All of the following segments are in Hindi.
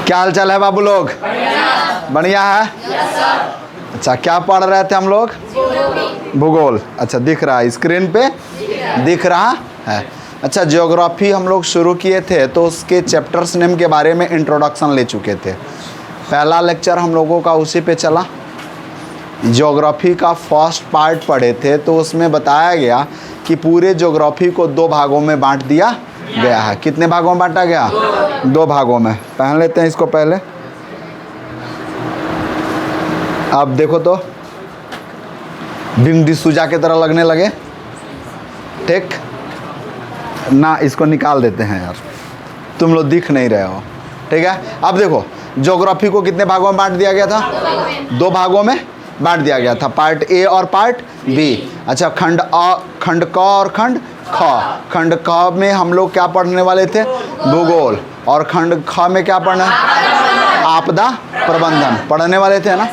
क्या हाल चाल है बाबू लोग? बढ़िया है। अच्छा, क्या पढ़ रहे थे हम लोग? भूगोल। अच्छा, दिख रहा है स्क्रीन पे? दिख रहा है। अच्छा, ज्योग्राफी हम लोग शुरू किए थे तो उसके चैप्टर्स नेम के बारे में इंट्रोडक्शन ले चुके थे। पहला लेक्चर हम लोगों का उसी पे चला। ज्योग्राफी का फर्स्ट पार्ट पढ़े थे तो उसमें बताया गया कि पूरे ज्योग्राफी को दो भागों में बांट दिया गया है। कितने भागों में बांटा गया? दो भागों में। पहन लेते हैं इसको पहले। अब देखो तो बिंग डिसूजा की तरह लगने लगे। ठीक ना, इसको निकाल देते हैं यार, तुम लोग दिख नहीं रहे हो। ठीक है, अब देखो ज्योग्राफी को कितने भागों में बांट दिया गया था? दो भागों में बांट दिया गया था, पार्ट ए और पार्ट बी। अच्छा, खंड अ, खंड क और खंड ख। खंड क में हम लोग क्या पढ़ने वाले थे? भूगोल। और खंड ख में क्या पढ़ना? आपदा प्रबंधन पढ़ने वाले थे ना।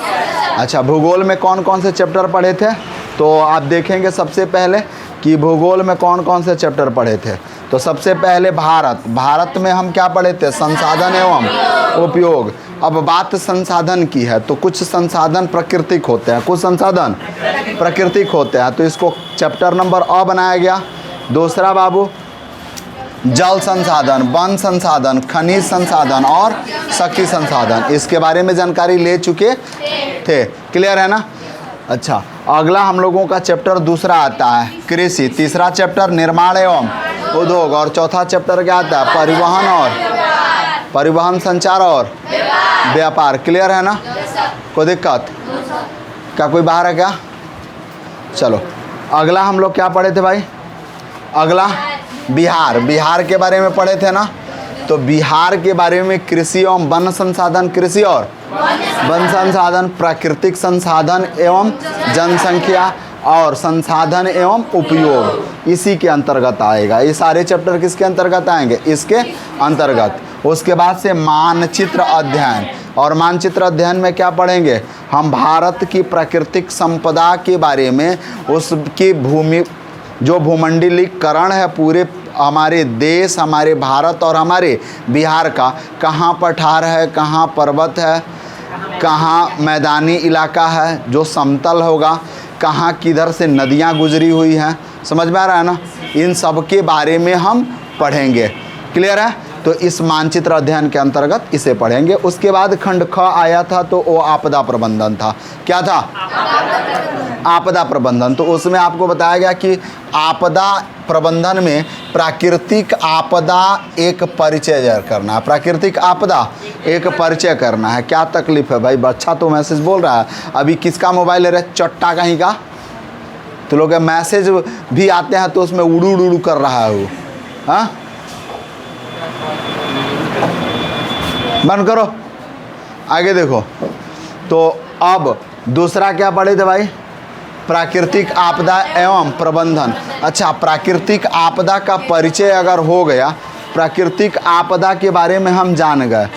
अच्छा, भूगोल में कौन कौन से चैप्टर पढ़े थे? तो आप देखेंगे सबसे पहले कि भूगोल में कौन कौन से चैप्टर पढ़े थे। तो सबसे पहले भारत में हम क्या पढ़े थे? संसाधन एवं उपयोग। अब बात संसाधन की है तो कुछ संसाधन प्राकृतिक होते हैं, कुछ संसाधन प्राकृतिक होते हैं, तो इसको चैप्टर नंबर अ बनाया गया। दूसरा बाबू, जल संसाधन, वन संसाधन, खनिज संसाधन और शक्ति संसाधन, इसके बारे में जानकारी ले चुके थे। क्लियर है ना? अच्छा, अगला हम लोगों का चैप्टर दूसरा आता है कृषि। तीसरा चैप्टर निर्माण एवं उद्योग। और चौथा चैप्टर क्या आता है? परिवहन, संचार और व्यापार। क्लियर है ना? कोई दिक्कत? क्या कोई बाहर है क्या? चलो, अगला हम लोग क्या पढ़े थे भाई? अगला बिहार के बारे में पढ़े थे ना। तो बिहार के बारे में कृषि एवं वन संसाधन, कृषि और वन संसाधन, प्राकृतिक संसाधन एवं जनसंख्या और संसाधन एवं उपयोग, इसी के अंतर्गत आएगा। ये सारे चैप्टर किसके अंतर्गत आएंगे? इसके अंतर्गत। उसके बाद से मानचित्र अध्ययन। और मानचित्र अध्ययन में क्या पढ़ेंगे हम? भारत की प्राकृतिक संपदा के बारे में, उसकी भूमि, जो भूमंडलीकरण है पूरे हमारे देश, हमारे भारत और हमारे बिहार का, कहाँ पठार है, कहाँ पर्वत है, कहाँ मैदानी इलाका है जो समतल होगा, कहाँ किधर से नदियाँ गुजरी हुई हैं। समझ में आ रहा है ना? इन सब के बारे में हम पढ़ेंगे। क्लियर है? तो इस मानचित्र अध्ययन के अंतर्गत इसे पढ़ेंगे। उसके बाद खंड ख आया था तो वो आपदा प्रबंधन था। क्या था? आपदा प्रबंधन। तो उसमें आपको बताया गया कि आपदा प्रबंधन में प्राकृतिक आपदा एक परिचय करना है। प्राकृतिक आपदा एक परिचय करना है। क्या तकलीफ है भाई? बच्चा तो मैसेज बोल रहा है। अभी किसका मोबाइल ले रहे? चट्टा कहीं का। तो लोग मैसेज भी आते हैं तो उसमें उड़ू उड़ू कर रहा है वो। हाँ, बंद करो, आगे देखो। तो अब दूसरा क्या पढ़े थे भाई? प्राकृतिक आपदा एवं प्रबंधन। अच्छा, प्राकृतिक आपदा का परिचय अगर हो गया, प्राकृतिक आपदा के बारे में हम जान गए,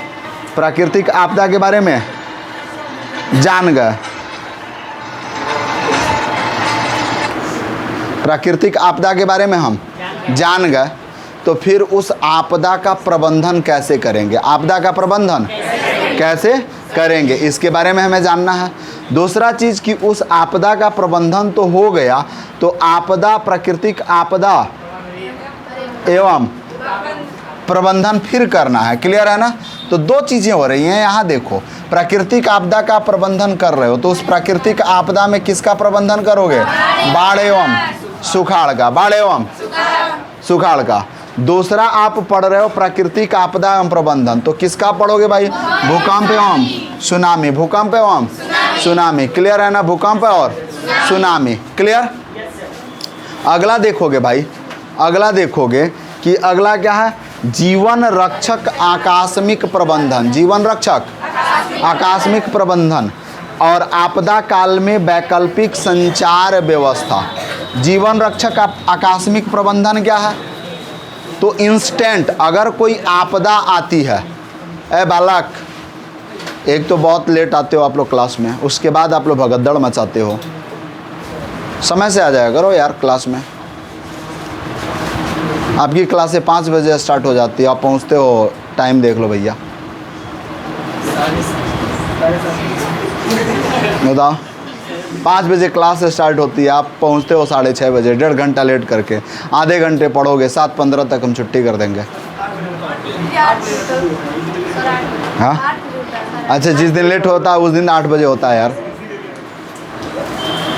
प्राकृतिक आपदा के बारे में जान गए, प्राकृतिक आपदा के बारे में हम जान गए, तो फिर उस आपदा का प्रबंधन कैसे करेंगे? आपदा का प्रबंधन कैसे करेंगे, इसके बारे में हमें जानना है। दूसरा चीज़ कि उस आपदा का प्रबंधन तो हो गया, तो आपदा, प्राकृतिक आपदा एवं प्रबंधन फिर करना है। क्लियर है ना? तो दो चीज़ें हो रही हैं यहाँ। देखो, प्राकृतिक आपदा का प्रबंधन कर रहे हो तो उस प्राकृतिक आपदा में किसका प्रबंधन करोगे? बाढ़ एवं सुखाड़ का। बाढ़ एवं सुखाड़ का। दूसरा आप पढ़ रहे हो प्राकृतिक आपदा एवं प्रबंधन, तो किसका पढ़ोगे भाई? भूकंप एवं सुनामी। भूकंप एवं सुनामी। क्लियर है ना? भूकंप और सुनामी। क्लियर? अगला देखोगे भाई, अगला देखोगे कि अगला क्या है? जीवन रक्षक आकस्मिक प्रबंधन। जीवन रक्षक आकस्मिक प्रबंधन और आपदा काल में वैकल्पिक संचार व्यवस्था। जीवन रक्षक आकस्मिक प्रबंधन क्या है? तो इंस्टेंट अगर कोई आपदा आती है, ए बालक एक तो बहुत लेट आते हो आप लोग क्लास में, उसके बाद आप लोग भगदड़ मचाते हो। समय से आ जाया करो यार क्लास में। आपकी क्लासें 5 बजे स्टार्ट हो जाती है, आप पहुंचते हो, टाइम देख लो भैया, बताओ। 5 बजे क्लास स्टार्ट होती है, आप पहुंचते हो 6:30 बजे, 1.5 घंटा लेट करके। आधे घंटे पढ़ोगे, 7:15 तक हम छुट्टी कर देंगे। हाँ अच्छा, जिस दिन लेट होता है उस दिन 8 बजे होता है यार।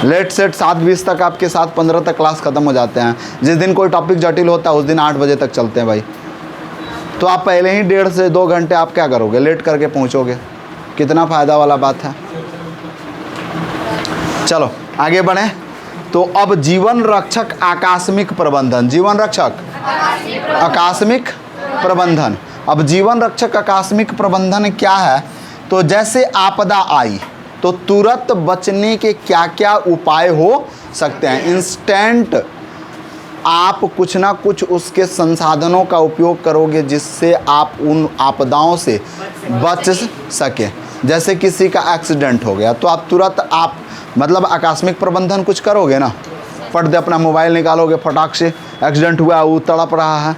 लेट सेट 7:20 तक आपके 7:15 तक क्लास ख़त्म हो जाते हैं। जिस दिन कोई टॉपिक जटिल होता है उस दिन 8 बजे तक चलते हैं भाई। तो आप पहले ही 1.5 से 2 घंटे आप क्या करोगे, लेट करके पहुंचोगे, कितना फ़ायदा वाला बात है। चलो आगे बढ़ें। तो अब जीवन रक्षक आकस्मिक प्रबंधन, जीवन रक्षक आकस्मिक प्रबंधन। अब जीवन रक्षक आकस्मिक प्रबंधन क्या है? तो जैसे आपदा आई तो तुरंत बचने के क्या क्या उपाय हो सकते हैं। इंस्टेंट आप कुछ ना कुछ उसके संसाधनों का उपयोग करोगे जिससे आप उन आपदाओं से बच सके। जैसे किसी का एक्सीडेंट हो गया तो आप तुरंत आप मतलब आकस्मिक प्रबंधन कुछ करोगे ना, फट दे अपना मोबाइल निकालोगे, फटाक से एक्सीडेंट हुआ वो तड़प रहा है,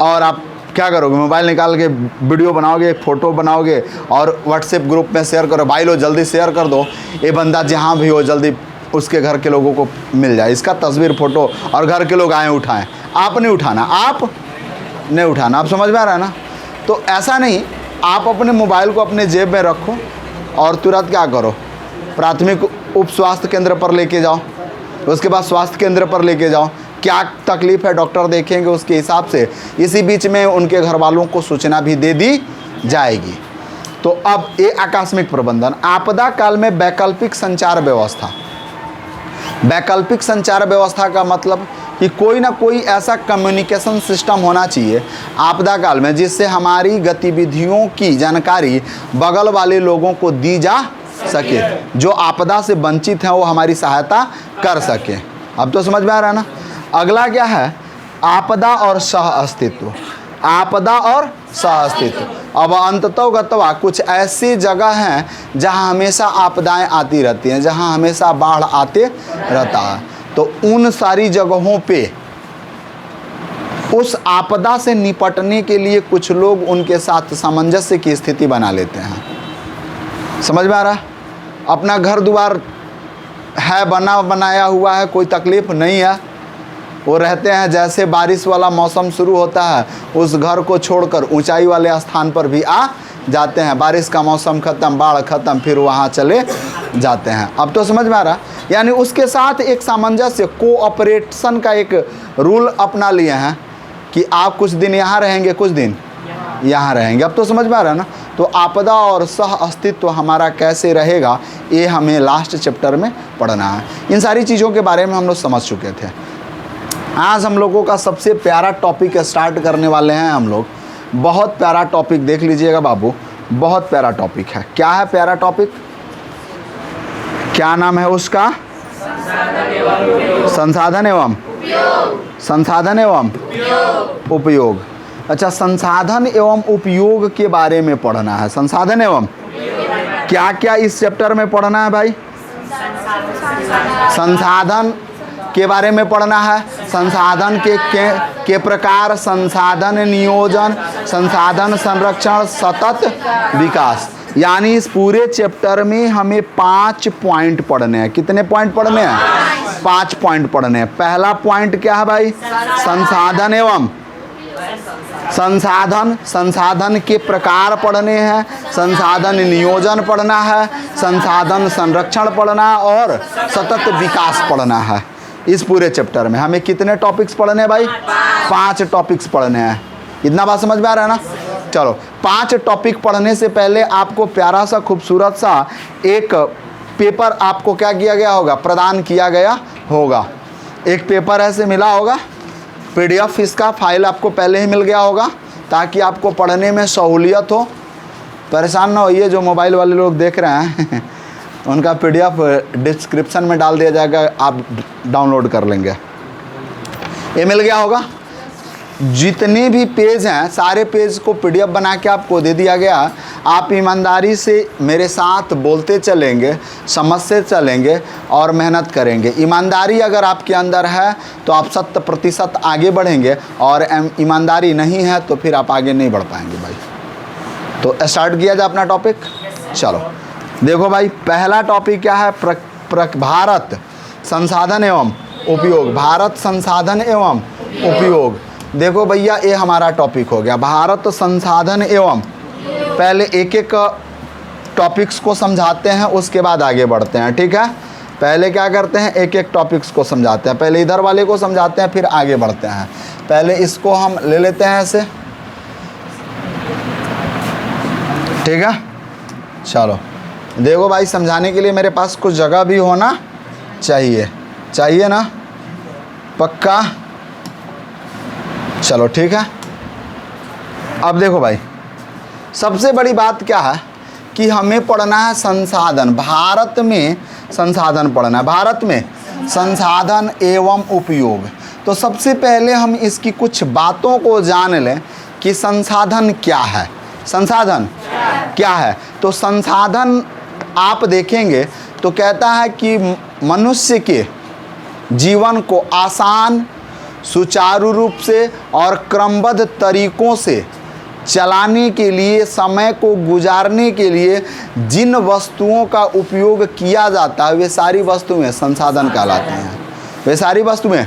और आप क्या करोगे, मोबाइल निकाल के वीडियो बनाओगे, फ़ोटो बनाओगे और व्हाट्सएप ग्रुप में शेयर करो, भाई लो जल्दी शेयर कर दो, ये बंदा जहाँ भी हो जल्दी उसके घर के लोगों को मिल जाए, इसका तस्वीर फ़ोटो, और घर के लोग आए उठाएं। आप नहीं उठाना, आप नहीं उठाना। आप समझ में आ रहा है ना? तो ऐसा नहीं, आप अपने मोबाइल को अपने जेब में रखो और तुरंत क्या करो, प्राथमिक उप स्वास्थ्य केंद्र पर लेके जाओ, उसके बाद स्वास्थ्य केंद्र पर लेके जाओ, क्या तकलीफ है डॉक्टर देखेंगे उसके हिसाब से। इसी बीच में उनके घर वालों को सूचना भी दे दी जाएगी। तो अब ये आकस्मिक प्रबंधन। आपदा काल में वैकल्पिक संचार व्यवस्था। वैकल्पिक संचार व्यवस्था का मतलब कि कोई ना कोई ऐसा कम्युनिकेशन सिस्टम होना चाहिए आपदा काल में जिससे हमारी गतिविधियों की जानकारी बगल वाले लोगों को दी जा सके, जो आपदा से वंचित हैं वो हमारी सहायता कर सके। अब तो समझ में आ रहा है ना? अगला क्या है? आपदा और सह अस्तित्व। आपदा और सह अस्तित्व। अब अंततोगत्वा कुछ ऐसी जगह हैं जहां हमेशा आपदाएं आती रहती हैं, जहां हमेशा बाढ़ आते रहता है। तो उन सारी जगहों पे उस आपदा से निपटने के लिए कुछ लोग उनके साथ सामंजस्य की स्थिति बना लेते हैं। समझ में आ रहा है? अपना घर द्वार है, बनाया हुआ है, कोई तकलीफ नहीं है, वो रहते हैं। जैसे बारिश वाला मौसम शुरू होता है उस घर को छोड़कर ऊंचाई वाले स्थान पर भी आ जाते हैं। बारिश का मौसम ख़त्म, बाढ़ ख़त्म, फिर वहाँ चले जाते हैं। अब तो समझ में आ रहा? यानी उसके साथ एक सामंजस्य, कोऑपरेशन का एक रूल अपना लिए हैं कि आप कुछ दिन यहाँ रहेंगे, कुछ दिन यहाँ रहेंगे। अब तो समझ में आ रहा है ना? तो आपदा और सह अस्तित्व हमारा कैसे रहेगा ये हमें लास्ट चैप्टर में पढ़ना है। इन सारी चीज़ों के बारे में हम लोग समझ चुके थे। आज हम लोगों का सबसे प्यारा टॉपिक स्टार्ट करने वाले हैं हम लोग। बहुत प्यारा टॉपिक, देख लीजिएगा बाबू, बहुत प्यारा टॉपिक है। क्या है प्यारा टॉपिक? क्या नाम है उसका? संसाधन एवं संसाधन एवं उपयोग। अच्छा, संसाधन एवं उपयोग के बारे में पढ़ना है। संसाधन एवं क्या क्या इस चैप्टर में पढ़ना है भाई? संसाधन के बारे में पढ़ना है। संसाधन के प्रकार, संसाधन नियोजन, संसाधन संरक्षण, सतत विकास। यानी इस पूरे चैप्टर में हमें 5 पॉइंट पढ़ने हैं। कितने पॉइंट पढ़ने हैं? 5 पॉइंट पढ़ने हैं। पहला पॉइंट क्या है भाई? संसाधन एवं संसाधन के प्रकार पढ़ने हैं, संसाधन नियोजन पढ़ना है, संसाधन संरक्षण पढ़ना और सतत विकास पढ़ना है। इस पूरे चैप्टर में हमें कितने टॉपिक्स पढ़ने हैं भाई? 5 टॉपिक्स पढ़ने हैं। इतना बात समझ में आ रहा है ना? चलो, 5 टॉपिक पढ़ने से पहले आपको प्यारा सा खूबसूरत सा एक पेपर आपको क्या किया गया होगा? प्रदान किया गया होगा। एक पेपर ऐसे मिला होगा, PDF इसका फाइल आपको पहले ही मिल गया होगा ताकि आपको पढ़ने में सहूलियत हो। परेशान ना होइए, जो मोबाइल वाले लोग देख रहे हैं उनका PDF डिस्क्रिप्शन में डाल दिया जाएगा, आप डाउनलोड कर लेंगे। ये मिल गया होगा। जितने भी पेज हैं सारे पेज को पीडीएफ बना के आपको दे दिया गया। आप ईमानदारी से मेरे साथ बोलते चलेंगे, समझते चलेंगे और मेहनत करेंगे। ईमानदारी अगर आपके अंदर है तो आप 100% आगे बढ़ेंगे, और ईमानदारी नहीं है तो फिर आप आगे नहीं बढ़ पाएंगे भाई। तो स्टार्ट किया जाए अपना टॉपिक। चलो देखो भाई, पहला टॉपिक क्या है? भारत संसाधन एवं उपयोग। भारत संसाधन एवं उपयोग। देखो भैया, ये हमारा टॉपिक हो गया, भारत संसाधन एवं। पहले एक एक टॉपिक्स को समझाते हैं, उसके बाद आगे बढ़ते हैं, ठीक है? पहले क्या करते हैं, एक एक टॉपिक्स को समझाते हैं। पहले इधर वाले को समझाते हैं, फिर आगे बढ़ते हैं। पहले इसको हम ले लेते हैं ऐसे, ठीक है? चलो देखो भाई, समझाने के लिए मेरे पास कुछ जगह भी होना चाहिए ना, पक्का? चलो ठीक है। अब देखो भाई, सबसे बड़ी बात क्या है कि हमें पढ़ना है संसाधन। भारत में संसाधन पढ़ना है, भारत में संसाधन एवं उपयोग। तो सबसे पहले हम इसकी कुछ बातों को जान लें कि संसाधन क्या है। संसाधन क्या है? तो संसाधन आप देखेंगे तो कहता है कि मनुष्य के जीवन को आसान, सुचारू रूप से और क्रमबद्ध तरीकों से चलाने के लिए, समय को गुजारने के लिए जिन वस्तुओं का उपयोग किया जाता है वे सारी वस्तुएं संसाधन कहलाती हैं। वे सारी वस्तुएं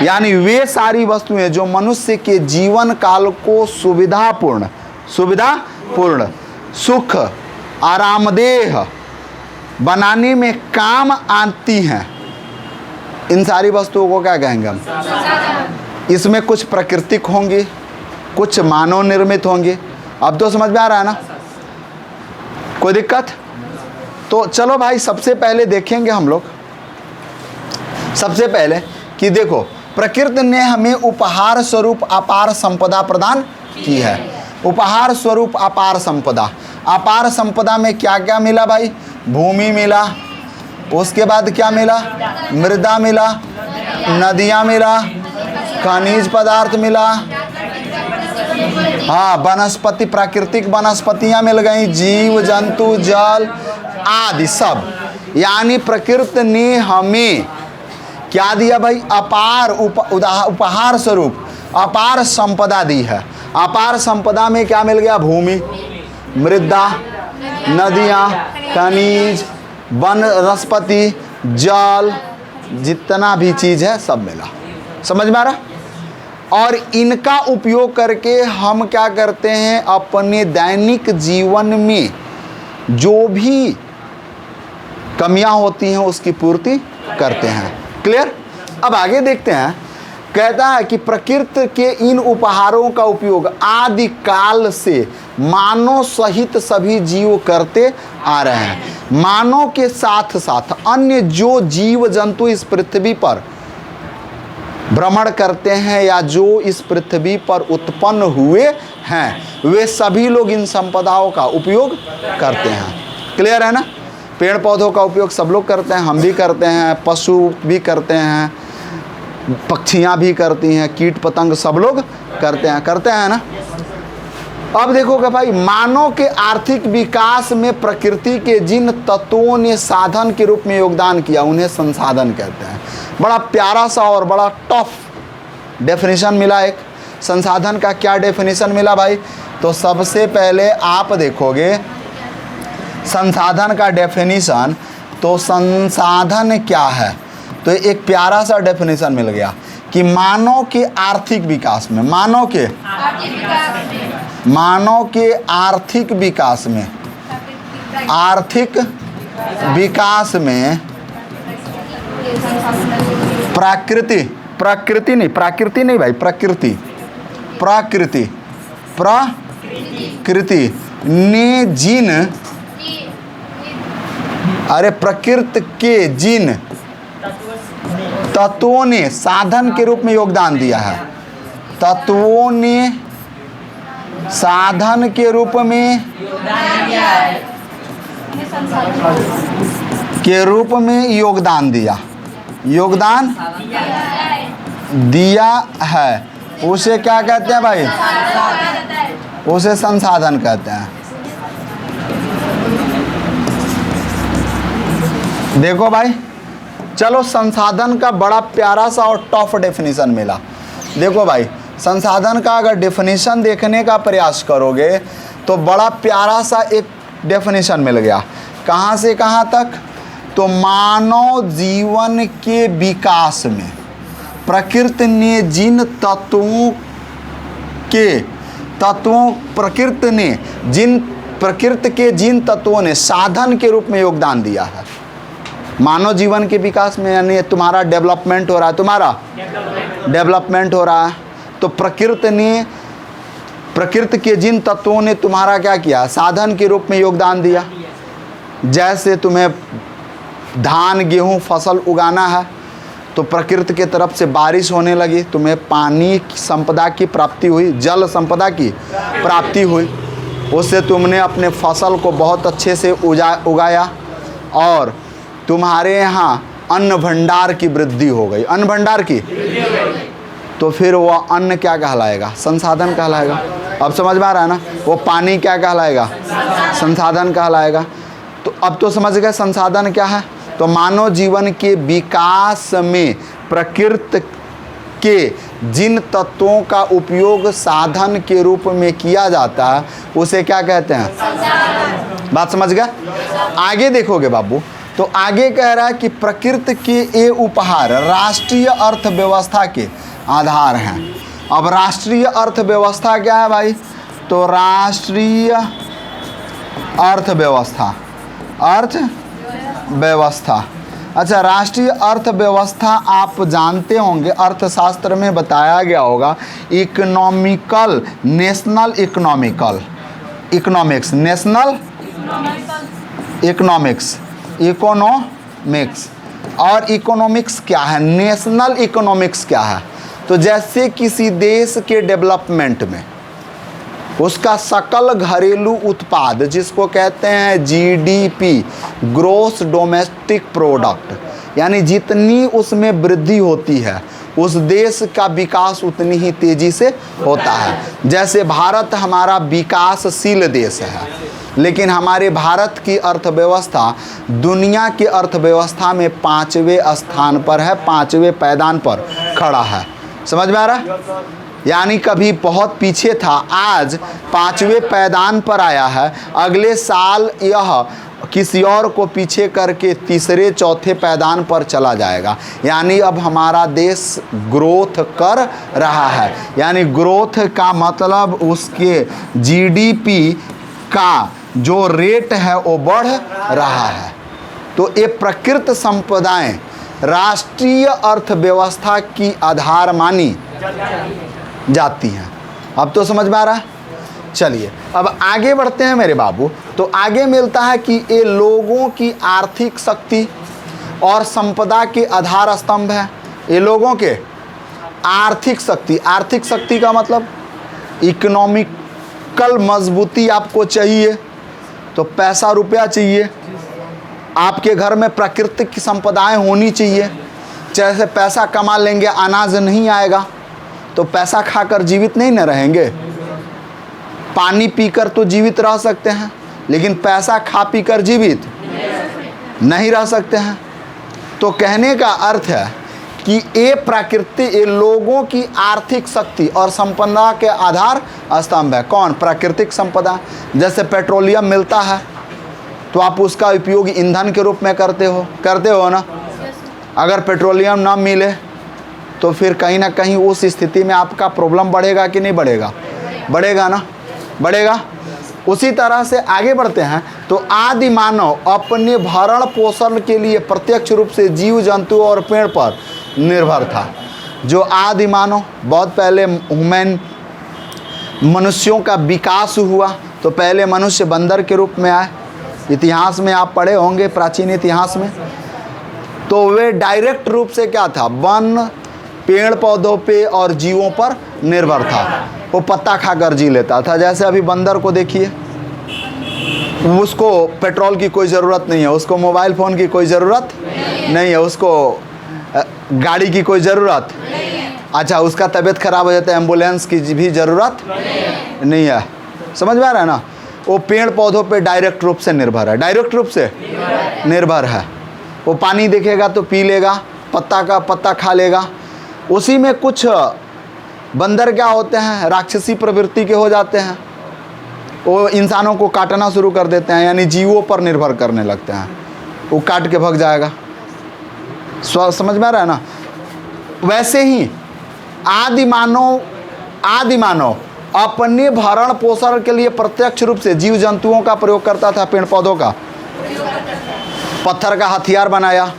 यानी वे सारी वस्तुएं जो मनुष्य के जीवन काल को सुविधापूर्ण, सुख, आरामदेह बनाने में काम आती हैं, इन सारी वस्तुओं को क्या कहेंगे हम? इसमें कुछ प्राकृतिक होंगी, कुछ मानव निर्मित होंगे। अब तो समझ में आ रहा है ना? कोई दिक्कत? तो चलो भाई, सबसे पहले देखेंगे हम लोग, सबसे पहले कि देखो, प्रकृति ने हमें उपहार स्वरूप अपार संपदा प्रदान की है। उपहार स्वरूप अपार संपदा। अपार संपदा में क्या क्या मिला भाई? भूमि मिला, उसके बाद क्या मिला? मृदा मिला, नदियाँ मिला, खनिज पदार्थ मिला, हाँ, वनस्पति, प्राकृतिक वनस्पतियाँ मिल गई, जीव जंतु, जल आदि सब। यानी प्रकृति ने हमें क्या दिया भाई? अपार उपहार स्वरूप अपार संपदा दी है। अपार संपदा में क्या मिल गया? भूमि, मृदा, नदियाँ, खनिज, वनस्पति, जल, जितना भी चीज़ है सब मिला। समझ में आ रहा? और इनका उपयोग करके हम क्या करते हैं? अपने दैनिक जीवन में जो भी कमियां होती हैं उसकी पूर्ति करते हैं। क्लियर? अब आगे देखते हैं। कहता है कि प्रकृति के इन उपहारों का उपयोग आदि काल से मानव सहित सभी जीव करते आ रहे हैं। मानव के साथ साथ अन्य जो जीव जंतु इस पृथ्वी पर भ्रमण करते हैं या जो इस पृथ्वी पर उत्पन्न हुए हैं, वे सभी लोग इन संपदाओं का उपयोग करते हैं। क्लियर है ना? पेड़ पौधों का उपयोग सब लोग करते हैं, हम भी करते हैं, पशु भी करते हैं, पक्षियां भी करती हैं, कीट पतंग सब लोग करते हैं ना? अब देखोगे भाई, मानव के आर्थिक विकास में प्रकृति के जिन तत्वों ने साधन के रूप में योगदान किया उन्हें संसाधन कहते हैं। बड़ा प्यारा सा और बड़ा टफ डेफिनेशन मिला। एक संसाधन का क्या डेफिनेशन मिला भाई? तो सबसे पहले आप देखोगे संसाधन का डेफिनेशन, तो संसाधन क्या है? तो एक प्यारा सा डेफिनेशन मिल गया कि मानव के आर्थिक विकास में, मानव के आर्थिक विकास में प्रकृति नहीं भाई, प्रकृति ने जिन, अरे प्रकृति के जिन तत्वों ने साधन के रूप में योगदान दिया है, तत्वों ने साधन के रूप में योगदान दिया है, उसे क्या कहते हैं भाई? उसे संसाधन कहते हैं। देखो भाई, चलो संसाधन का बड़ा प्यारा सा और टफ डेफिनेशन मिला। देखो भाई, संसाधन का अगर डेफिनेशन देखने का प्रयास करोगे तो बड़ा प्यारा सा एक डेफिनेशन मिल गया। कहाँ से कहाँ तक? तो मानव जीवन के विकास में प्रकृति ने जिन प्रकृति के जिन तत्वों ने साधन के रूप में योगदान दिया है मानव जीवन के विकास में, यानी तुम्हारा डेवलपमेंट हो रहा है, तुम्हारा डेवलपमेंट हो रहा है, तो प्रकृति के जिन तत्वों ने तुम्हारा क्या किया? साधन के रूप में योगदान दिया। जैसे तुम्हें धान गेहूं फसल उगाना है तो प्रकृति के तरफ से बारिश होने लगी, तुम्हें पानी की संपदा की प्राप्ति हुई, जल संपदा की प्राप्ति हुई, उससे तुमने अपने फसल को बहुत अच्छे से उगाया और तुम्हारे यहाँ अन्न भंडार की वृद्धि हो गई। अन्न भंडार की, तो फिर वह अन्न क्या कहलाएगा? संसाधन कहलाएगा। अब समझ में आ रहा है ना? वो पानी क्या कहलाएगा? संसाधन कहलाएगा। तो अब तो समझ गए संसाधन क्या है। तो मानव जीवन के विकास में प्रकृति के जिन तत्वों का उपयोग साधन के रूप में किया जाता है उसे क्या कहते हैं? बात समझ गए? आगे देखोगे बाबू, तो आगे कह रहा है कि प्रकृति के ये उपहार राष्ट्रीय अर्थव्यवस्था के आधार हैं। अब राष्ट्रीय अर्थव्यवस्था क्या है भाई? तो राष्ट्रीय अर्थव्यवस्था, अर्थव्यवस्था, अच्छा, राष्ट्रीय अर्थव्यवस्था आप जानते होंगे, अर्थशास्त्र में बताया गया होगा economical, national economics, national economics और इकोनॉमिक्स क्या है, नेशनल इकोनॉमिक्स क्या है? तो जैसे किसी देश के डेवलपमेंट में उसका सकल घरेलू उत्पाद, जिसको कहते हैं जीडीपी, ग्रोस डोमेस्टिक प्रोडक्ट, यानी जितनी उसमें वृद्धि होती है उस देश का विकास उतनी ही तेजी से होता है। जैसे भारत हमारा विकासशील देश है, लेकिन हमारे भारत की अर्थव्यवस्था दुनिया की अर्थव्यवस्था में 5वें स्थान पर है, 5वें पायदान पर खड़ा है। समझ में आ रहा है? यानी कभी बहुत पीछे था, आज 5वें पायदान पर आया है, अगले साल यह किसी और को पीछे करके 3रे 4थे पायदान पर चला जाएगा। यानी अब हमारा देश ग्रोथ कर रहा है, यानी ग्रोथ का मतलब उसके जीडीपी का जो रेट है वो बढ़ रहा है। तो ये प्रकृति संपदाएं राष्ट्रीय अर्थव्यवस्था की आधार मानी जाती हैं। अब तो समझ में आ रहा है? चलिए अब आगे बढ़ते हैं मेरे बाबू। तो आगे मिलता है कि ये लोगों की आर्थिक शक्ति और संपदा के आधार स्तंभ है। ये लोगों के आर्थिक शक्ति, आर्थिक शक्ति का मतलब इकोनॉमिकल मजबूती आपको चाहिए तो पैसा रुपया चाहिए, आपके घर में प्राकृतिक की संपदाएं होनी चाहिए। जैसे पैसा कमा लेंगे अनाज नहीं आएगा तो पैसा खाकर जीवित नहीं न रहेंगे। पानी पीकर तो जीवित रह सकते हैं, लेकिन पैसा खा पीकर जीवित नहीं रह सकते हैं। तो कहने का अर्थ है कि ये प्रकृति, ये लोगों की आर्थिक शक्ति और संपदा के आधार स्तंभ है। कौन? प्राकृतिक संपदा। जैसे पेट्रोलियम मिलता है तो आप उसका उपयोग ईंधन के रूप में करते हो ना। अगर पेट्रोलियम ना मिले तो फिर कहीं ना कहीं उस स्थिति में आपका प्रॉब्लम बढ़ेगा कि नहीं बढ़ेगा? बढ़ेगा ना, बढ़ेगा। उसी तरह से आगे बढ़ते हैं तो आदि मानव अपने भरण पोषण के लिए प्रत्यक्ष रूप से जीव जंतु और पेड़ पर निर्भर था। जो आदि मानव, बहुत पहले मनुष्यों का विकास हुआ तो पहले मनुष्य बंदर के रूप में आए। इतिहास में आप पढ़े होंगे, प्राचीन इतिहास में, तो वे डायरेक्ट रूप से क्या था? वन, पेड़ पौधों पे और जीवों पर निर्भर था। वो पत्ता खाकर जी लेता था। जैसे अभी बंदर को देखिए, उसको पेट्रोल की कोई ज़रूरत नहीं है, उसको मोबाइल फ़ोन की कोई ज़रूरत नहीं है, उसको गाड़ी की कोई ज़रूरत। अच्छा, उसका तबीयत खराब हो जाता है, एम्बुलेंस की भी ज़रूरत नहीं है। समझ में आ रहा है ना? वो पेड़ पौधों पे डायरेक्ट रूप से निर्भर है, डायरेक्ट रूप से निर्भर है। वो पानी देखेगा तो पी लेगा, पत्ता का पत्ता खा लेगा। उसी में कुछ बंदर क्या होते हैं, राक्षसी प्रवृत्ति के हो जाते हैं, वो इंसानों को काटना शुरू कर देते हैं, यानी जीवों पर निर्भर करने लगते हैं। वो काट के भग जाएगा। समझ में आ रहा है ना? वैसे ही आदि मानव अपने भरण पोषण के लिए प्रत्यक्ष रूप से जीव जंतुओं का प्रयोग करता था, पेड़ पौधों का। पत्थर का हथियार बनाया,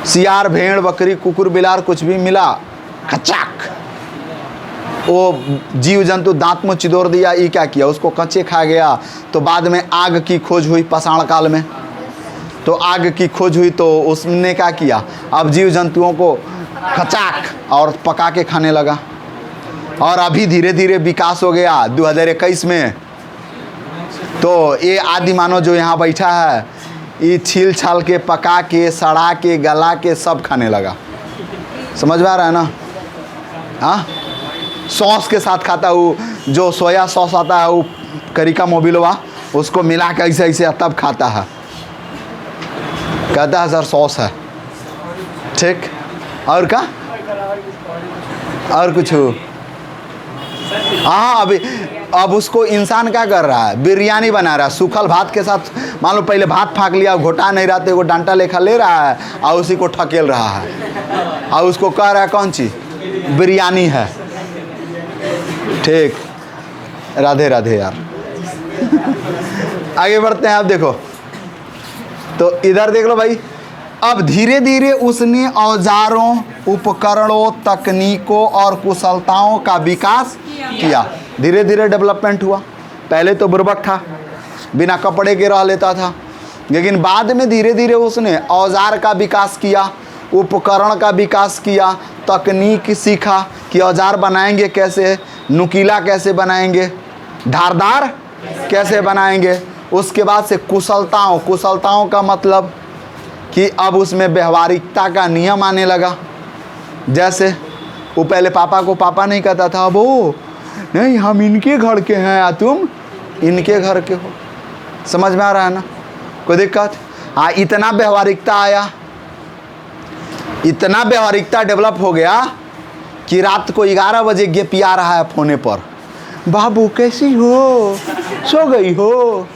सियार, भेड़, बकरी, कुकुर, बिलार कुछ भी मिला, खचाक वो जीव जंतु दांत में चिदोर दिया। ये क्या किया, उसको कच्चे खा गया। तो बाद में आग की खोज हुई, पाषाण काल में तो आग की खोज हुई, तो उसने क्या किया, अब जीव जंतुओं को खचाक और पका के खाने लगा। और अभी धीरे धीरे विकास हो गया 2021 में। तो ये आदि मानव जो यहाँ बैठा है, ये छील छाल के, पका के, सड़ा के, गला के सब खाने लगा। समझ में आ रहा है ना? हाँ, सॉस के साथ खाता हूँ, जो सोया सॉस आता है वो करिका मोबिलवा, उसको मिला के ऐसे ऐसे तब खाता है। कहता है सर सॉस है, ठीक। और क्या, और कुछ? हाँ, अभी अब उसको इंसान क्या कर रहा है, बिरयानी बना रहा है सूखल भात के साथ। मान लो पहले भात फाँक लिया, घोटा नहीं रहा तो वो डांटा लेखा ले रहा है और उसी को ठकेल रहा है और उसको कह रहा है कौन सी बिरयानी है। ठीक, राधे राधे यार। आगे बढ़ते हैं। अब देखो तो इधर देख लो भाई। अब धीरे धीरे उसने औजारों, उपकरणों, तकनीकों और कुशलताओं का विकास किया। धीरे धीरे डेवलपमेंट हुआ। पहले तो बुर्बक था, बिना कपड़े के रह लेता था, लेकिन बाद में धीरे धीरे उसने औजार का विकास किया, उपकरण का विकास किया, तकनीक सीखा कि औजार बनाएंगे कैसे, नुकीला कैसे बनाएंगे, धारदार कैसे बनाएंगे। उसके बाद से कुशलताओं का मतलब कि अब उसमें व्यवहारिकता का नियम आने लगा। जैसे वो पहले पापा को पापा नहीं कहता था, अब वो नहीं हम इनके घर के हैं या तुम इनके घर के हो। समझ में आ रहा है ना? कोई दिक्कत? हाँ, इतना व्यवहारिकता आया, इतना व्यवहारिकता डेवलप हो गया कि रात को 11 बजे गेपिया रहा है फोने पर, बाबू कैसी हो, सो गई हो।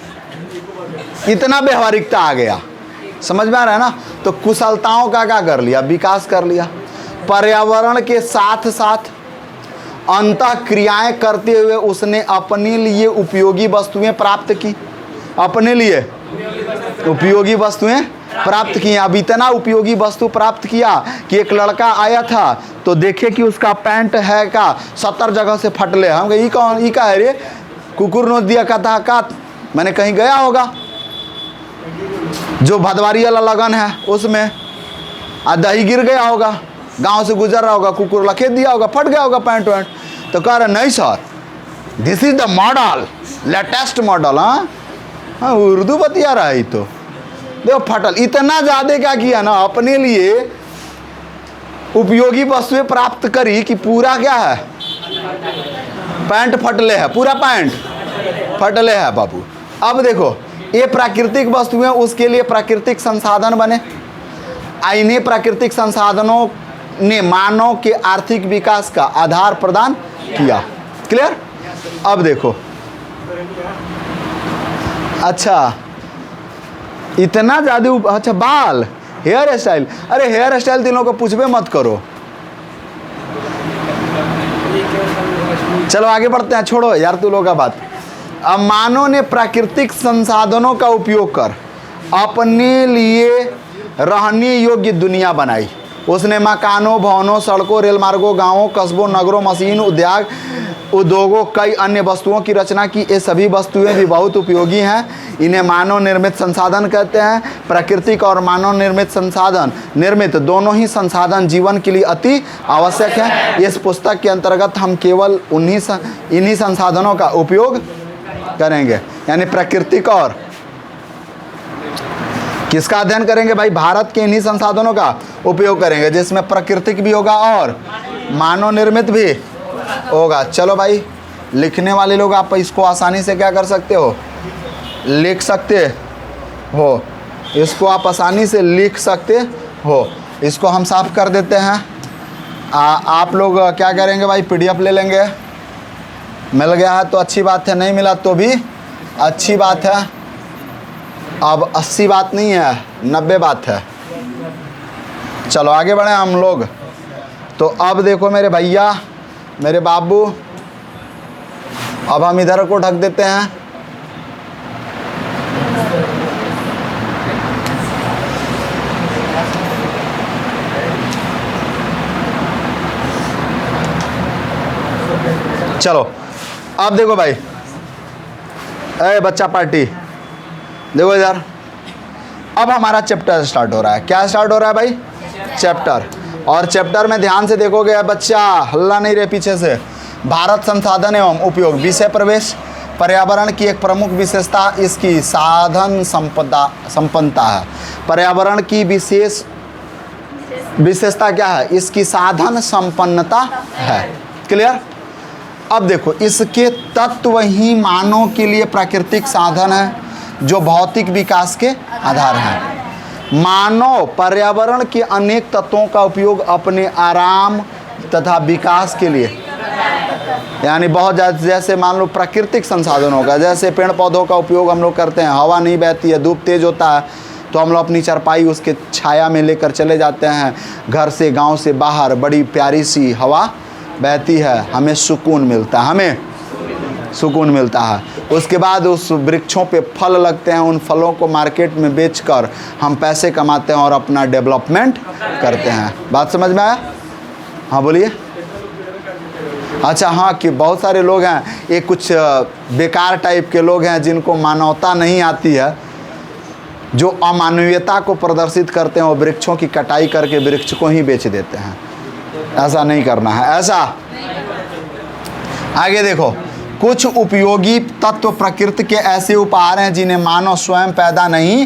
इतना व्यवहारिकता आ गया। समझ में आ रहा है ना? तो कुशलताओं का क्या कर लिया, विकास कर लिया। पर्यावरण के साथ साथ अंतः क्रियाएं करते हुए उसने अपने लिए उपयोगी वस्तुएं प्राप्त की। अपने लिए उपयोगी वस्तुएं प्राप्त की। अब इतना उपयोगी वस्तु प्राप्त किया कि एक लड़का आया था तो देखे कि उसका पैंट है का 70 जगह से फटले। हम कहे कौन, ई का है रे, कुकुर नोच दिया का मैंने कहीं गया होगा, जो भदवारी वाला लगन है उसमें दही गिर गया होगा, गांव से गुजर रहा होगा, कुकुर लखेत दिया होगा, फट गया होगा पैंट वैंट। तो कह रहा नहीं sir, this is the model, latest model. हाँ, उर्दू बतिया रहा है। तो देखो फटल, इतना ज़्यादा क्या किया ना, अपने लिए उपयोगी वस्तुएं प्राप्त करी कि पूरा क्या है, पैंट फटले है, पूरा पैंट फटले है बाबू। अब देखो ये प्राकृतिक वस्तुएं उसके लिए प्राकृतिक संसाधन बने। इन्हें प्राकृतिक संसाधनों ने मानव के आर्थिक विकास का आधार प्रदान किया। क्लियर? अब देखो, अच्छा इतना ज़्यादा, अच्छा बाल, हेयर स्टाइल, अरे हेयर स्टाइल तीनों को पूछबे मत करो। चलो आगे बढ़ते हैं, छोड़ो यार तू लोग का बात। अब मानव ने प्राकृतिक संसाधनों का उपयोग कर अपने लिए रहने योग्य दुनिया बनाई। उसने मकानों, भवनों, सड़कों, रेल मार्गों, गांवों, कस्बों, नगरों, मशीन, उद्योगों, कई अन्य वस्तुओं की रचना की। ये सभी वस्तुएं भी बहुत उपयोगी हैं। इन्हें मानव निर्मित संसाधन कहते हैं। प्राकृतिक और मानव निर्मित संसाधन निर्मित दोनों ही संसाधन जीवन के लिए अति आवश्यक हैं। इस पुस्तक के अंतर्गत हम केवल इन्हीं संसाधनों का उपयोग करेंगे, यानी प्राकृतिक और किसका अध्ययन करेंगे भाई? भारत के इन्हीं संसाधनों का उपयोग करेंगे, जिसमें प्राकृतिक भी होगा और मानव निर्मित भी होगा। चलो भाई, लिखने वाले लोग आप इसको आसानी से क्या कर सकते हो? लिख सकते हो। इसको आप आसानी से लिख सकते हो। इसको हम साफ कर देते हैं। आप लोग क्या करेंगे भाई? PDF ले लेंगे। मिल गया है तो अच्छी बात है, नहीं मिला तो भी अच्छी बात है। अब 80 बात नहीं है, 90 बात है। चलो आगे बढ़े हम लोग। तो अब देखो मेरे भैया, मेरे बाबू, अब हम इधर को ढक देते हैं। चलो अब देखो भाई, ए बच्चा पार्टी, देखो इधर। अब हमारा चैप्टर स्टार्ट हो रहा है। क्या स्टार्ट हो रहा है भाई? चैप्टर। और चैप्टर में ध्यान से देखोगे बच्चा, हल्ला नहीं रहे पीछे से। भारत संसाधन एवं उपयोग, विषय प्रवेश। पर्यावरण की एक प्रमुख विशेषता इसकी साधन संपन्नता है। पर्यावरण की विशेष विशेषता क्या है? इसकी साधन संपन्नता है। क्लियर? अब देखो, इसके तत्व ही मानव के लिए प्राकृतिक साधन है जो भौतिक विकास के आधार हैं। मानव पर्यावरण के अनेक तत्वों का उपयोग अपने आराम तथा विकास के लिए, यानी बहुत ज़्यादा, जैसे मान लो प्राकृतिक संसाधनों का, जैसे पेड़ पौधों का उपयोग हम लोग करते हैं। हवा नहीं बहती है, धूप तेज होता है, तो हम लोग अपनी चारपाई उसके छाया में लेकर चले जाते हैं। घर से, गांव से बाहर बड़ी प्यारी सी हवा बहती है, हमें सुकून मिलता है, हमें सुकून मिलता है। उसके बाद उस वृक्षों पे फल लगते हैं, उन फलों को मार्केट में बेचकर हम पैसे कमाते हैं और अपना डेवलपमेंट करते हैं। बात समझ में आया? हाँ बोलिए। अच्छा हाँ, कि बहुत सारे लोग हैं, ये कुछ बेकार टाइप के लोग हैं जिनको मानवता नहीं आती है, जो अमानवीयता को प्रदर्शित करते हैं, वो वृक्षों की कटाई करके वृक्ष को ही बेच देते हैं। ऐसा नहीं करना है, ऐसा। आगे देखो, कुछ उपयोगी तत्व प्रकृति के ऐसे उपहार हैं जिन्हें मानव स्वयं पैदा नहीं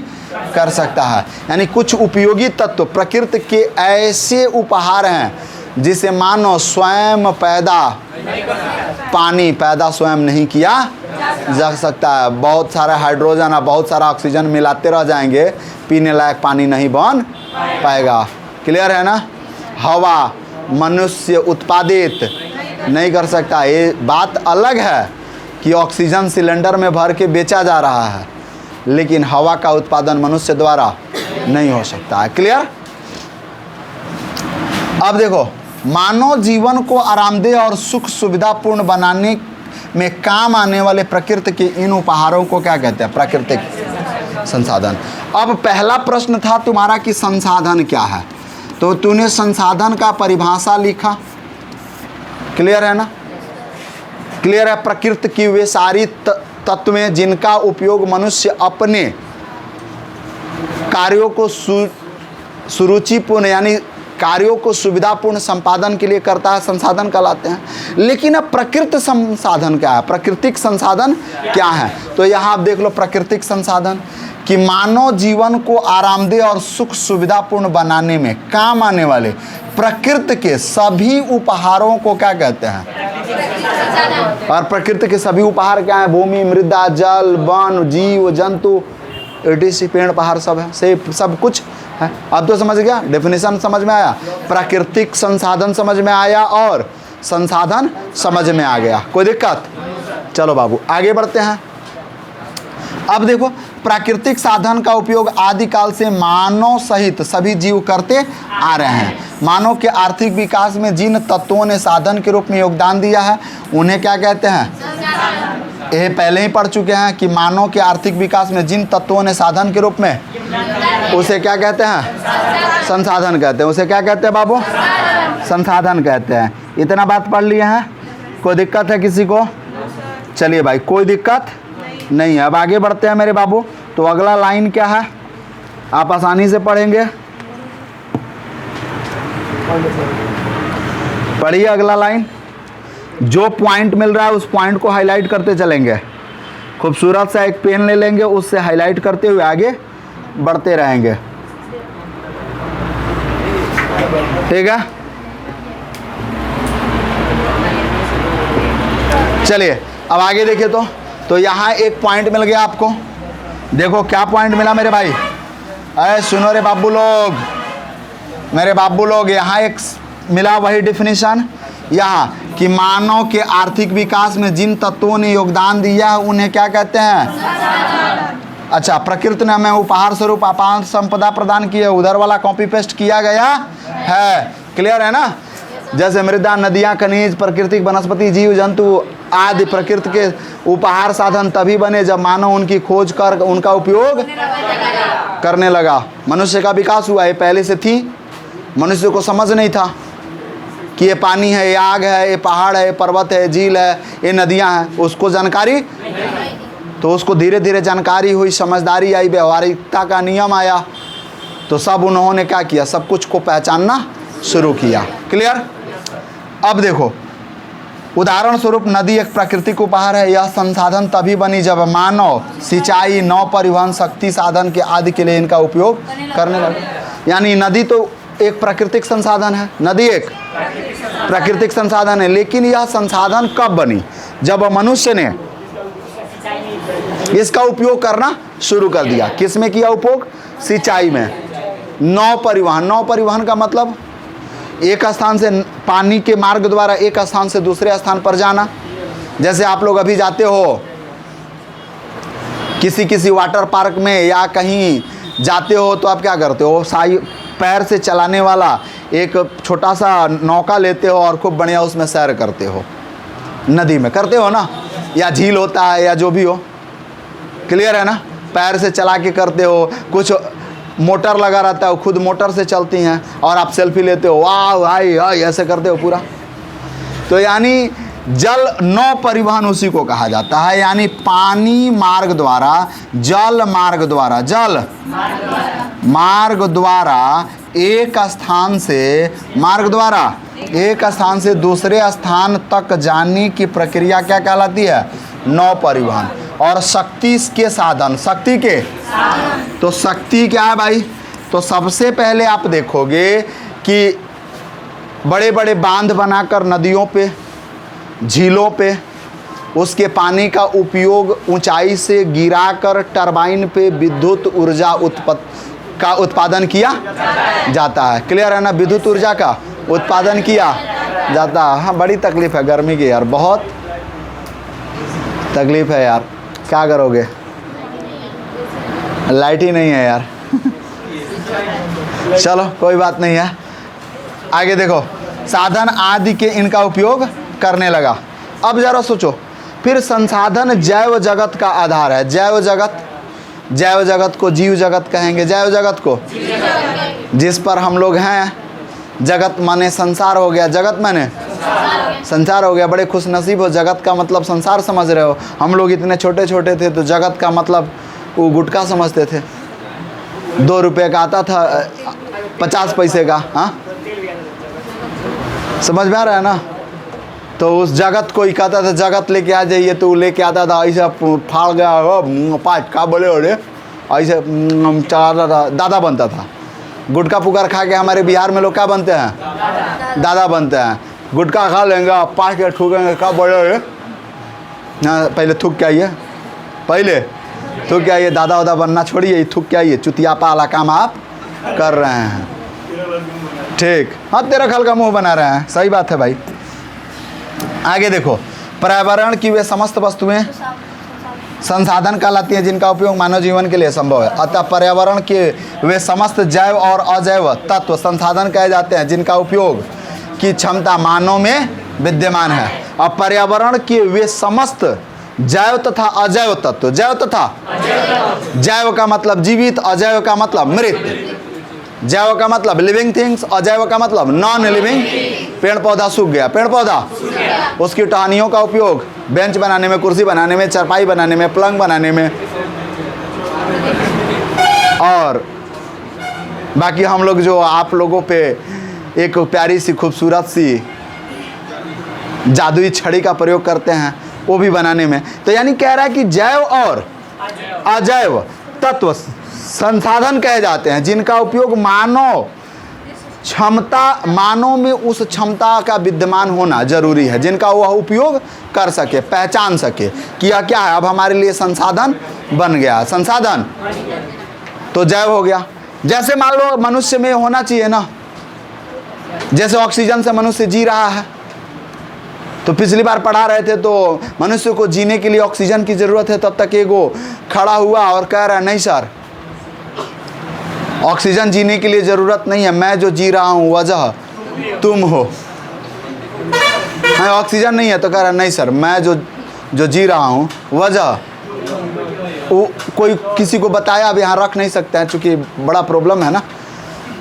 कर सकता है। यानी कुछ उपयोगी तत्व प्रकृति के ऐसे उपहार हैं जिसे मानव स्वयं पैदा, पानी पैदा स्वयं नहीं किया जा सकता है। बहुत सारा हाइड्रोजन और बहुत सारा ऑक्सीजन मिलाते रह जाएंगे, पीने लायक पानी नहीं बन पाएगा। क्लियर है ना? हवा मनुष्य उत्पादित नहीं कर सकता। ये बात अलग है कि ऑक्सीजन सिलेंडर में भर के बेचा जा रहा है, लेकिन हवा का उत्पादन मनुष्य द्वारा नहीं हो सकता है। क्लियर? अब देखो, मानव जीवन को आरामदेह और सुख सुविधापूर्ण बनाने में काम आने वाले प्रकृति के इन उपहारों को क्या कहते हैं? प्राकृतिक संसाधन। अब पहला प्रश्न था तुम्हारा कि संसाधन क्या है, तो तूने संसाधन का परिभाषा लिखा। क्लियर है ना? क्लियर है? प्रकृति की वे सारी तत्वें जिनका उपयोग मनुष्य अपने कार्यों को सुरुचिपूर्ण, यानी कार्यों को सुविधापूर्ण संपादन के लिए करता है, संसाधन कहलाते हैं। लेकिन अब प्रकृति संसाधन क्या है? प्राकृतिक संसाधन क्या है? तो यहाँ आप देख लो, प्राकृतिक संसाधन कि मानव जीवन को आरामदेह और सुख सुविधापूर्ण बनाने में काम आने वाले प्रकृति के सभी उपहारों को क्या कहते हैं? और प्रकृति के सभी उपहार क्या है? भूमि, मृदा, जल, वन, जीव जंतु, एटीसी, पेड़ पहाड़ सब है, सब कुछ है। अब तो समझ गया, डेफिनेशन समझ में आया, प्राकृतिक संसाधन समझ में आया और संसाधन समझ में आ गया। कोई दिक्कत? चलो बाबू आगे बढ़ते हैं। अब देखो, प्राकृतिक साधन का उपयोग आदिकाल से मानव सहित सभी जीव करते आ रहे हैं। मानव के आर्थिक विकास में जिन तत्वों ने साधन के रूप में योगदान दिया है उन्हें क्या कहते हैं? ये पहले ही पढ़ चुके हैं कि मानव के आर्थिक विकास में जिन तत्वों ने साधन के रूप में, उसे क्या कहते हैं? संसाधन कहते हैं। उसे क्या कहते हैं बाबू? संसाधन कहते हैं। इतना बात पढ़ लिए हैं? कोई दिक्कत है किसी को? चलिए भाई, कोई दिक्कत नहीं है। अब आगे बढ़ते हैं मेरे बाबू। तो अगला लाइन क्या है, आप आसानी से पढ़ेंगे। पढ़िए अगला लाइन। जो पॉइंट मिल रहा है उस पॉइंट को हाईलाइट करते चलेंगे। खूबसूरत सा एक पेन ले लेंगे, उससे हाईलाइट करते हुए आगे बढ़ते रहेंगे। ठीक है, चलिए अब आगे देखिए। तो यहाँ एक पॉइंट मिल गया आपको। देखो क्या पॉइंट मिला मेरे भाई, अरे सुनो रे बाबू लोग, मेरे बाबू लोग, यहाँ एक मिला वही डिफिनीशन यहाँ कि मानव के आर्थिक विकास में जिन तत्वों ने योगदान दिया है उन्हें क्या कहते हैं। अच्छा, प्रकृति ने हमें उपहार स्वरूप अपार संपदा प्रदान की है, उधर वाला कॉपी पेस्ट किया गया है। क्लियर है ना। जैसे मृदा, नदियाँ, खनिज, प्राकृतिक वनस्पति, जीव जंतु आदि प्रकृति के उपहार साधन तभी बने जब मानव उनकी खोज कर उनका उपयोग करने लगा। मनुष्य का विकास हुआ, ये पहले से थी, मनुष्य को समझ नहीं था कि ये पानी है, ये आग है, ये पहाड़ है, ये पर्वत है, झील है, ये नदियाँ हैं, उसको जानकारी। तो उसको धीरे धीरे जानकारी हुई, समझदारी आई, व्यवहारिकता का नियम आया, तो सब उन्होंने क्या किया, सब कुछ को पहचानना शुरू किया। क्लियर। अब देखो, उदाहरण स्वरूप नदी एक प्राकृतिक उपहार है। यह संसाधन तभी बनी जब मानव सिंचाई, नौ परिवहन, शक्ति साधन के आदि के लिए इनका उपयोग करने लगा। यानी नदी तो एक प्राकृतिक संसाधन है, नदी एक प्राकृतिक संसाधन है, लेकिन यह संसाधन कब बनी, जब मनुष्य ने इसका उपयोग करना शुरू कर दिया। किस में किया उपयोग, सिंचाई में। नौ परिवहन, नौ परिवहन का मतलब एक स्थान से पानी के मार्ग द्वारा एक स्थान से दूसरे स्थान पर जाना। जैसे आप लोग अभी जाते हो किसी वाटर पार्क में या कहीं जाते हो तो आप क्या करते हो, पैर से चलाने वाला एक छोटा सा नौका लेते हो और खूब बढ़िया उसमें सैर करते हो, नदी में करते हो ना, या झील होता है या जो भी हो। क्लियर है ना। पैर से चला के करते हो, कुछ मोटर लगा रहता है, खुद मोटर से चलती हैं और आप सेल्फी लेते हो, वाह भाई ऐसे करते हो पूरा। तो यानी जल नौ परिवहन उसी को कहा जाता है। यानी पानी मार्ग द्वारा, जल मार्ग द्वारा, जल मार्ग द्वारा एक स्थान से, मार्ग द्वारा एक स्थान से दूसरे स्थान तक जाने की प्रक्रिया क्या कहलाती है, नौ परिवहन। और शक्ति के साधन, शक्ति के, तो शक्ति क्या है भाई, तो सबसे पहले आप देखोगे कि बड़े बड़े बांध बनाकर नदियों पे, झीलों पे उसके पानी का उपयोग ऊंचाई से गिराकर टरबाइन पे विद्युत ऊर्जा का उत्पादन किया जाता है। क्लियर है ना। विद्युत ऊर्जा का उत्पादन किया जाता है। हाँ, बड़ी तकलीफ है गर्मी की यार, बहुत तकलीफ है यार, क्या करोगे, लाइट ही नहीं है यार। चलो कोई बात नहीं है, आगे देखो। साधन आदि के इनका उपयोग करने लगा। अब जरा सोचो, फिर संसाधन जैव जगत का आधार है। जैव जगत, जैव जगत को जीव जगत कहेंगे। जैव जगत को जिस पर हम लोग हैं, जगत माने संसार हो गया, जगत माने संसार हो गया। बड़े खुश नसीब हो, जगत का मतलब संसार समझ रहे हो। हम लोग इतने छोटे छोटे थे तो जगत का मतलब वो गुटखा समझते थे, 2 रुपये का आता था, 50 पैसे का। हाँ, समझ में आ रहा है ना। तो उस जगत को ही कहता था, जगत लेके आ जाइए, तो लेके आता था, ऐसे फाड़ गया पाँच का बोले हो रे, ऐसे चलाता था, दादा बनता था। गुटखा पुकार खा के हमारे बिहार में लोग क्या बनते हैं, दादा बनते हैं। गुटखा खा लेंगे, पाँच के ठूकेंगे, क्या बोले हो रे, ना पहले थूक के आइए, पहले थूक के आइए, दादा वादा बनना छोड़िए, थूक के आइए, चुतियापा वाला काम आप कर रहे हैं। ठीक, हाँ, तेरा खल का मुँह बना रहे हैं, सही बात है भाई। आगे देखो, पर्यावरण की वे समस्त वस्तुएं संसाधन कहलाती हैं जिनका उपयोग मानव जीवन के लिए संभव है। अतः पर्यावरण के वे समस्त जैव और अजैव तत्व संसाधन कहे जाते हैं जिनका उपयोग की क्षमता मानव में विद्यमान है। और पर्यावरण के वे समस्त जैव तथा अजैव तत्व, जैव तथा जैव का मतलब जीवित, अजैव का मतलब मृत। जैव का मतलब लिविंग थिंग्स, अजैव का मतलब नॉन लिविंग। पेड़ पौधा सूख गया, पेड़ पौधा, उसकी टहनियों का उपयोग बेंच बनाने में, कुर्सी बनाने में, चारपाई बनाने में, पलंग बनाने में। और बाकी हम लोग जो आप लोगों पे एक प्यारी सी खूबसूरत सी जादुई छड़ी का प्रयोग करते हैं, वो भी बनाने में। तो यानी कह रहा है कि जैव और अजैव तत्व संसाधन कहे जाते हैं जिनका उपयोग मानव में उस क्षमता का विद्यमान होना जरूरी है, जिनका वह उपयोग कर सके, पहचान सके कि यह क्या है, अब हमारे लिए संसाधन बन गया। संसाधन तो जैव हो गया। जैसे मान लो मनुष्य में होना चाहिए ना, जैसे ऑक्सीजन से मनुष्य जी रहा है, तो पिछली बार पढ़ा रहे थे तो मनुष्य को जीने के लिए ऑक्सीजन की जरूरत है, तब तक एगो खड़ा हुआ और कह रहा है नहीं सर, ऑक्सीजन जीने के लिए ज़रूरत नहीं है, मैं जो जी रहा हूँ वजह तुम हो। हाँ, ऑक्सीजन नहीं है तो कह रहा नहीं सर, मैं जो जी रहा हूँ वजह, वो कोई किसी को बताया अब यहाँ रख नहीं सकते हैं चूँकि बड़ा प्रॉब्लम है ना,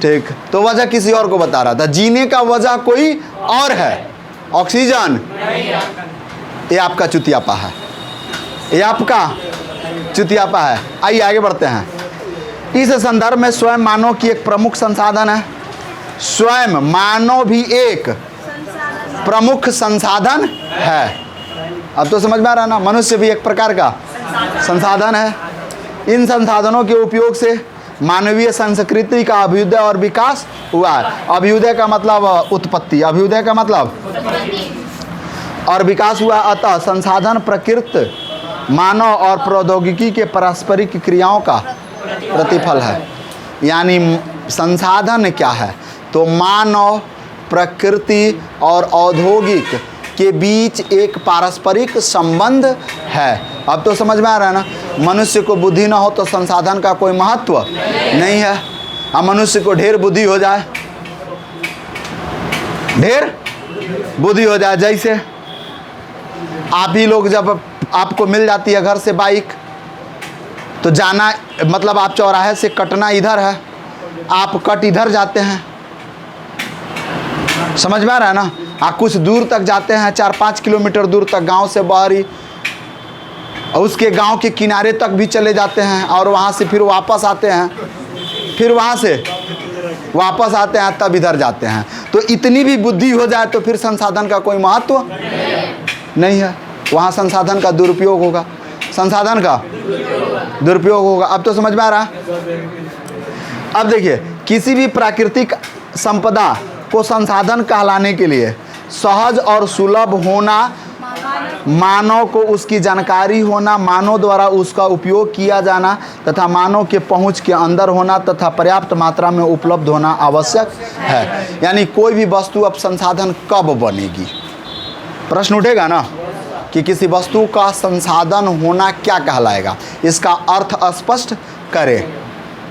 ठीक, तो वजह किसी और को बता रहा था। जीने का वजह कोई और है, ऑक्सीजन। ये आपका चुतियापा है, ये आपका चुतियापा है। आइए आगे बढ़ते हैं। इस संदर्भ में स्वयं मानव की एक प्रमुख संसाधन है। स्वयं मानव भी एक प्रमुख संसाधन है। अब तो समझ में आ रहा है ना, मनुष्य भी एक प्रकार का संसाधन है। इन संसाधनों के उपयोग से मानवीय संस्कृति का अभ्युदय और विकास हुआ है। अभ्युदय का मतलब उत्पत्ति, अभ्युदय का मतलब और विकास हुआ। अतः संसाधन प्रकृति, मानव और प्रौद्योगिकी के पारस्परिक क्रियाओं का प्रतिफल है। यानी संसाधन क्या है, तो मानव, प्रकृति और औद्योगिक के बीच एक पारस्परिक संबंध है। अब तो समझ में आ रहा है ना, मनुष्य को बुद्धि ना हो तो संसाधन का कोई महत्व नहीं है। अब मनुष्य को ढेर बुद्धि हो जाए, ढेर बुद्धि हो जाए, जैसे आप ही लोग जब आपको मिल जाती है घर से बाइक, तो जाना मतलब आप चौराहे से कटना इधर है, आप कट इधर जाते हैं, समझ में आ रहा है ना। आप कुछ दूर तक जाते हैं, 4-5 किलोमीटर दूर तक, गांव से बाहरी, और उसके गांव के किनारे तक भी चले जाते हैं, और वहां से फिर वापस आते हैं, फिर वहां से वापस आते हैं, तब इधर जाते हैं। तो इतनी भी बुद्धि हो जाए तो फिर संसाधन का कोई महत्व नहीं है, वहाँ संसाधन का दुरुपयोग होगा, संसाधन का दुरुपयोग होगा। अब तो समझ में आ रहा है। अब देखिए, किसी भी प्राकृतिक संपदा को संसाधन कहलाने के लिए सहज और सुलभ होना, मानव को उसकी जानकारी होना, मानव द्वारा उसका उपयोग किया जाना तथा मानव के पहुंच के अंदर होना तथा पर्याप्त मात्रा में उपलब्ध होना आवश्यक है। यानी कोई भी वस्तु अब संसाधन कब बनेगी, प्रश्न उठेगा ना कि किसी वस्तु का संसाधन होना क्या कहलाएगा। इसका अर्थ स्पष्ट करें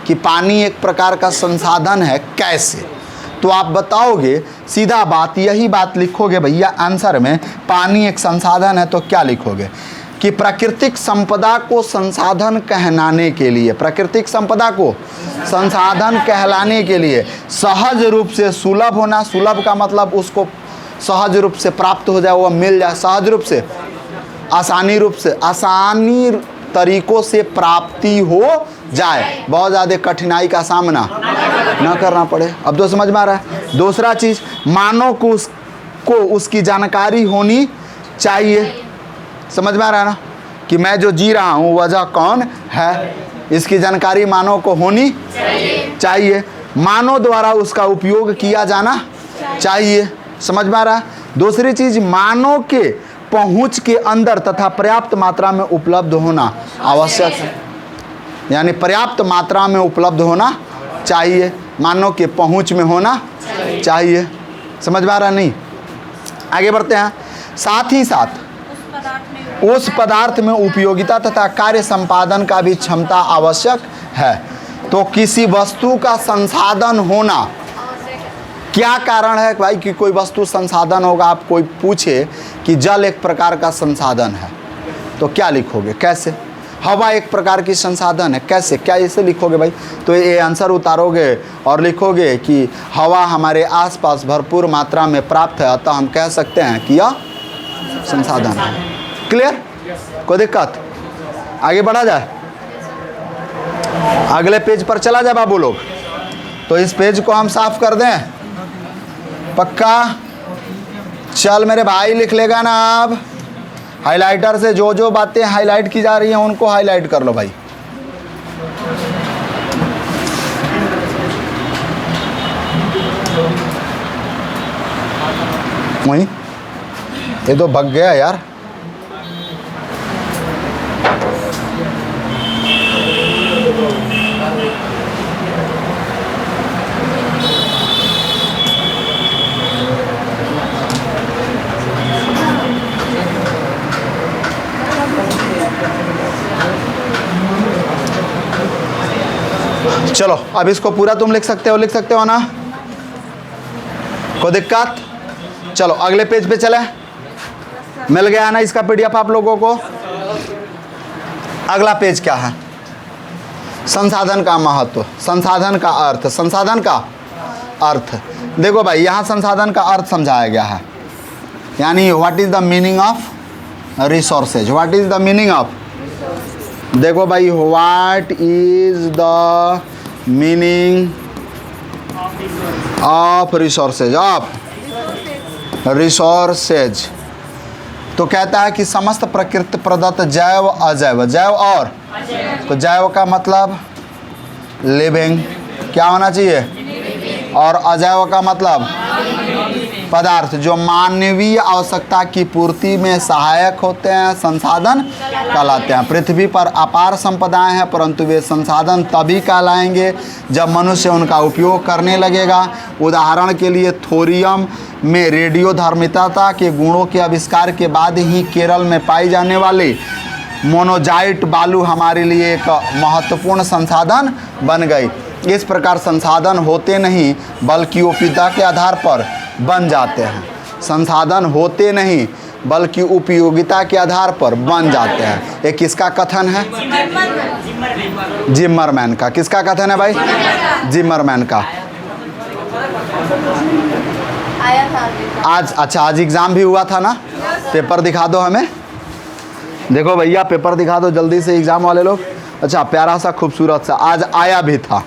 कि पानी एक प्रकार का संसाधन है, कैसे, तो आप बताओगे, सीधा बात, यही बात लिखोगे भैया आंसर में, पानी एक संसाधन है, तो क्या लिखोगे कि प्राकृतिक संपदा को संसाधन कहलाने के लिए, प्राकृतिक संपदा को संसाधन कहलाने के लिए सहज रूप से सुलभ होना, सुलभ का मतलब उसको सहज रूप से प्राप्त हो जाए, वह मिल जाए, सहज रूप से, आसानी रूप से, आसानी तरीकों से प्राप्ति हो जाए, बहुत ज़्यादा कठिनाई का सामना न करना पड़े। अब तो समझ में आ रहा है। दूसरा चीज़, मानव को उसकी जानकारी होनी चाहिए, समझ में आ रहा है ना, कि मैं जो जी रहा हूँ वजह कौन है, इसकी जानकारी मानव को होनी चाहिए। मानव द्वारा उसका उपयोग किया जाना चाहिए, समझ में आ रहा है। दूसरी चीज़, मानव के पहुँच के अंदर तथा पर्याप्त मात्रा में उपलब्ध होना आवश्यक है। यानी पर्याप्त मात्रा में उपलब्ध होना चाहिए, मानव के पहुँच में होना चाहिए, समझ में आ रहा नहीं। आगे बढ़ते हैं। साथ ही साथ उस पदार्थ में उपयोगिता तथा कार्य संपादन का भी क्षमता आवश्यक है। तो किसी वस्तु का संसाधन होना, क्या कारण है भाई कि कोई वस्तु संसाधन होगा। आप कोई पूछे कि जल एक प्रकार का संसाधन है, तो क्या लिखोगे, कैसे। हवा एक प्रकार की संसाधन है, कैसे, क्या इसे लिखोगे भाई, तो ये आंसर उतारोगे और लिखोगे कि हवा हमारे आसपास भरपूर मात्रा में प्राप्त है, अतः हम कह सकते हैं कि यह संसाधन है। क्लियर, कोई दिक्कत। आगे बढ़ा जाए, अगले पेज पर चला जाए बाबू लोग। तो इस पेज को हम साफ कर दें, पक्का। चल मेरे भाई, लिख लेगा ना अब, हाइलाइटर से जो जो बातें हाईलाइट की जा रही हैं उनको हाईलाइट कर लो भाई। वहीं ये तो भग गया यार। चलो अब इसको पूरा तुम लिख सकते हो ना, कोई दिक्कत? चलो अगले पेज पे चले। मिल गया ना इसका पीडीएफ आप लोगों को? अगला पेज क्या है? संसाधन का महत्व, संसाधन का अर्थ, संसाधन का अर्थ। देखो भाई यहाँ संसाधन का अर्थ समझाया गया है, यानी what is the meaning of resources. What is the meaning of, देखो भाई what is the meaning of resources, of resources. तो कहता है कि समस्त प्रकृति प्रदत्त जैव अजैव, जैव और, तो जैव का मतलब लिविंग, क्या होना चाहिए, और अजैव का मतलब पदार्थ जो मानवीय आवश्यकता की पूर्ति में सहायक होते हैं, संसाधन कहलाते हैं। पृथ्वी पर अपार संपदाएं हैं, परंतु वे संसाधन तभी कहलाएंगे जब मनुष्य उनका उपयोग करने लगेगा। उदाहरण के लिए थोरियम में रेडियोधर्मिता के गुणों के आविष्कार के बाद ही केरल में पाई जाने वाली मोनोजाइट बालू हमारे लिए एक महत्वपूर्ण संसाधन बन गई। इस प्रकार संसाधन होते नहीं बल्कि उपयोगिता के आधार पर बन जाते हैं। संसाधन होते नहीं बल्कि उपयोगिता के आधार पर बन जाते हैं। ये किसका कथन है? जिमरमैन का। किसका कथन है भाई? जिमरमैन का। आज अच्छा, आज एग्जाम भी हुआ था ना, पेपर दिखा दो हमें। देखो भैया पेपर दिखा दो जल्दी से एग्जाम वाले लोग। अच्छा प्यारा सा खूबसूरत सा आज आया भी था,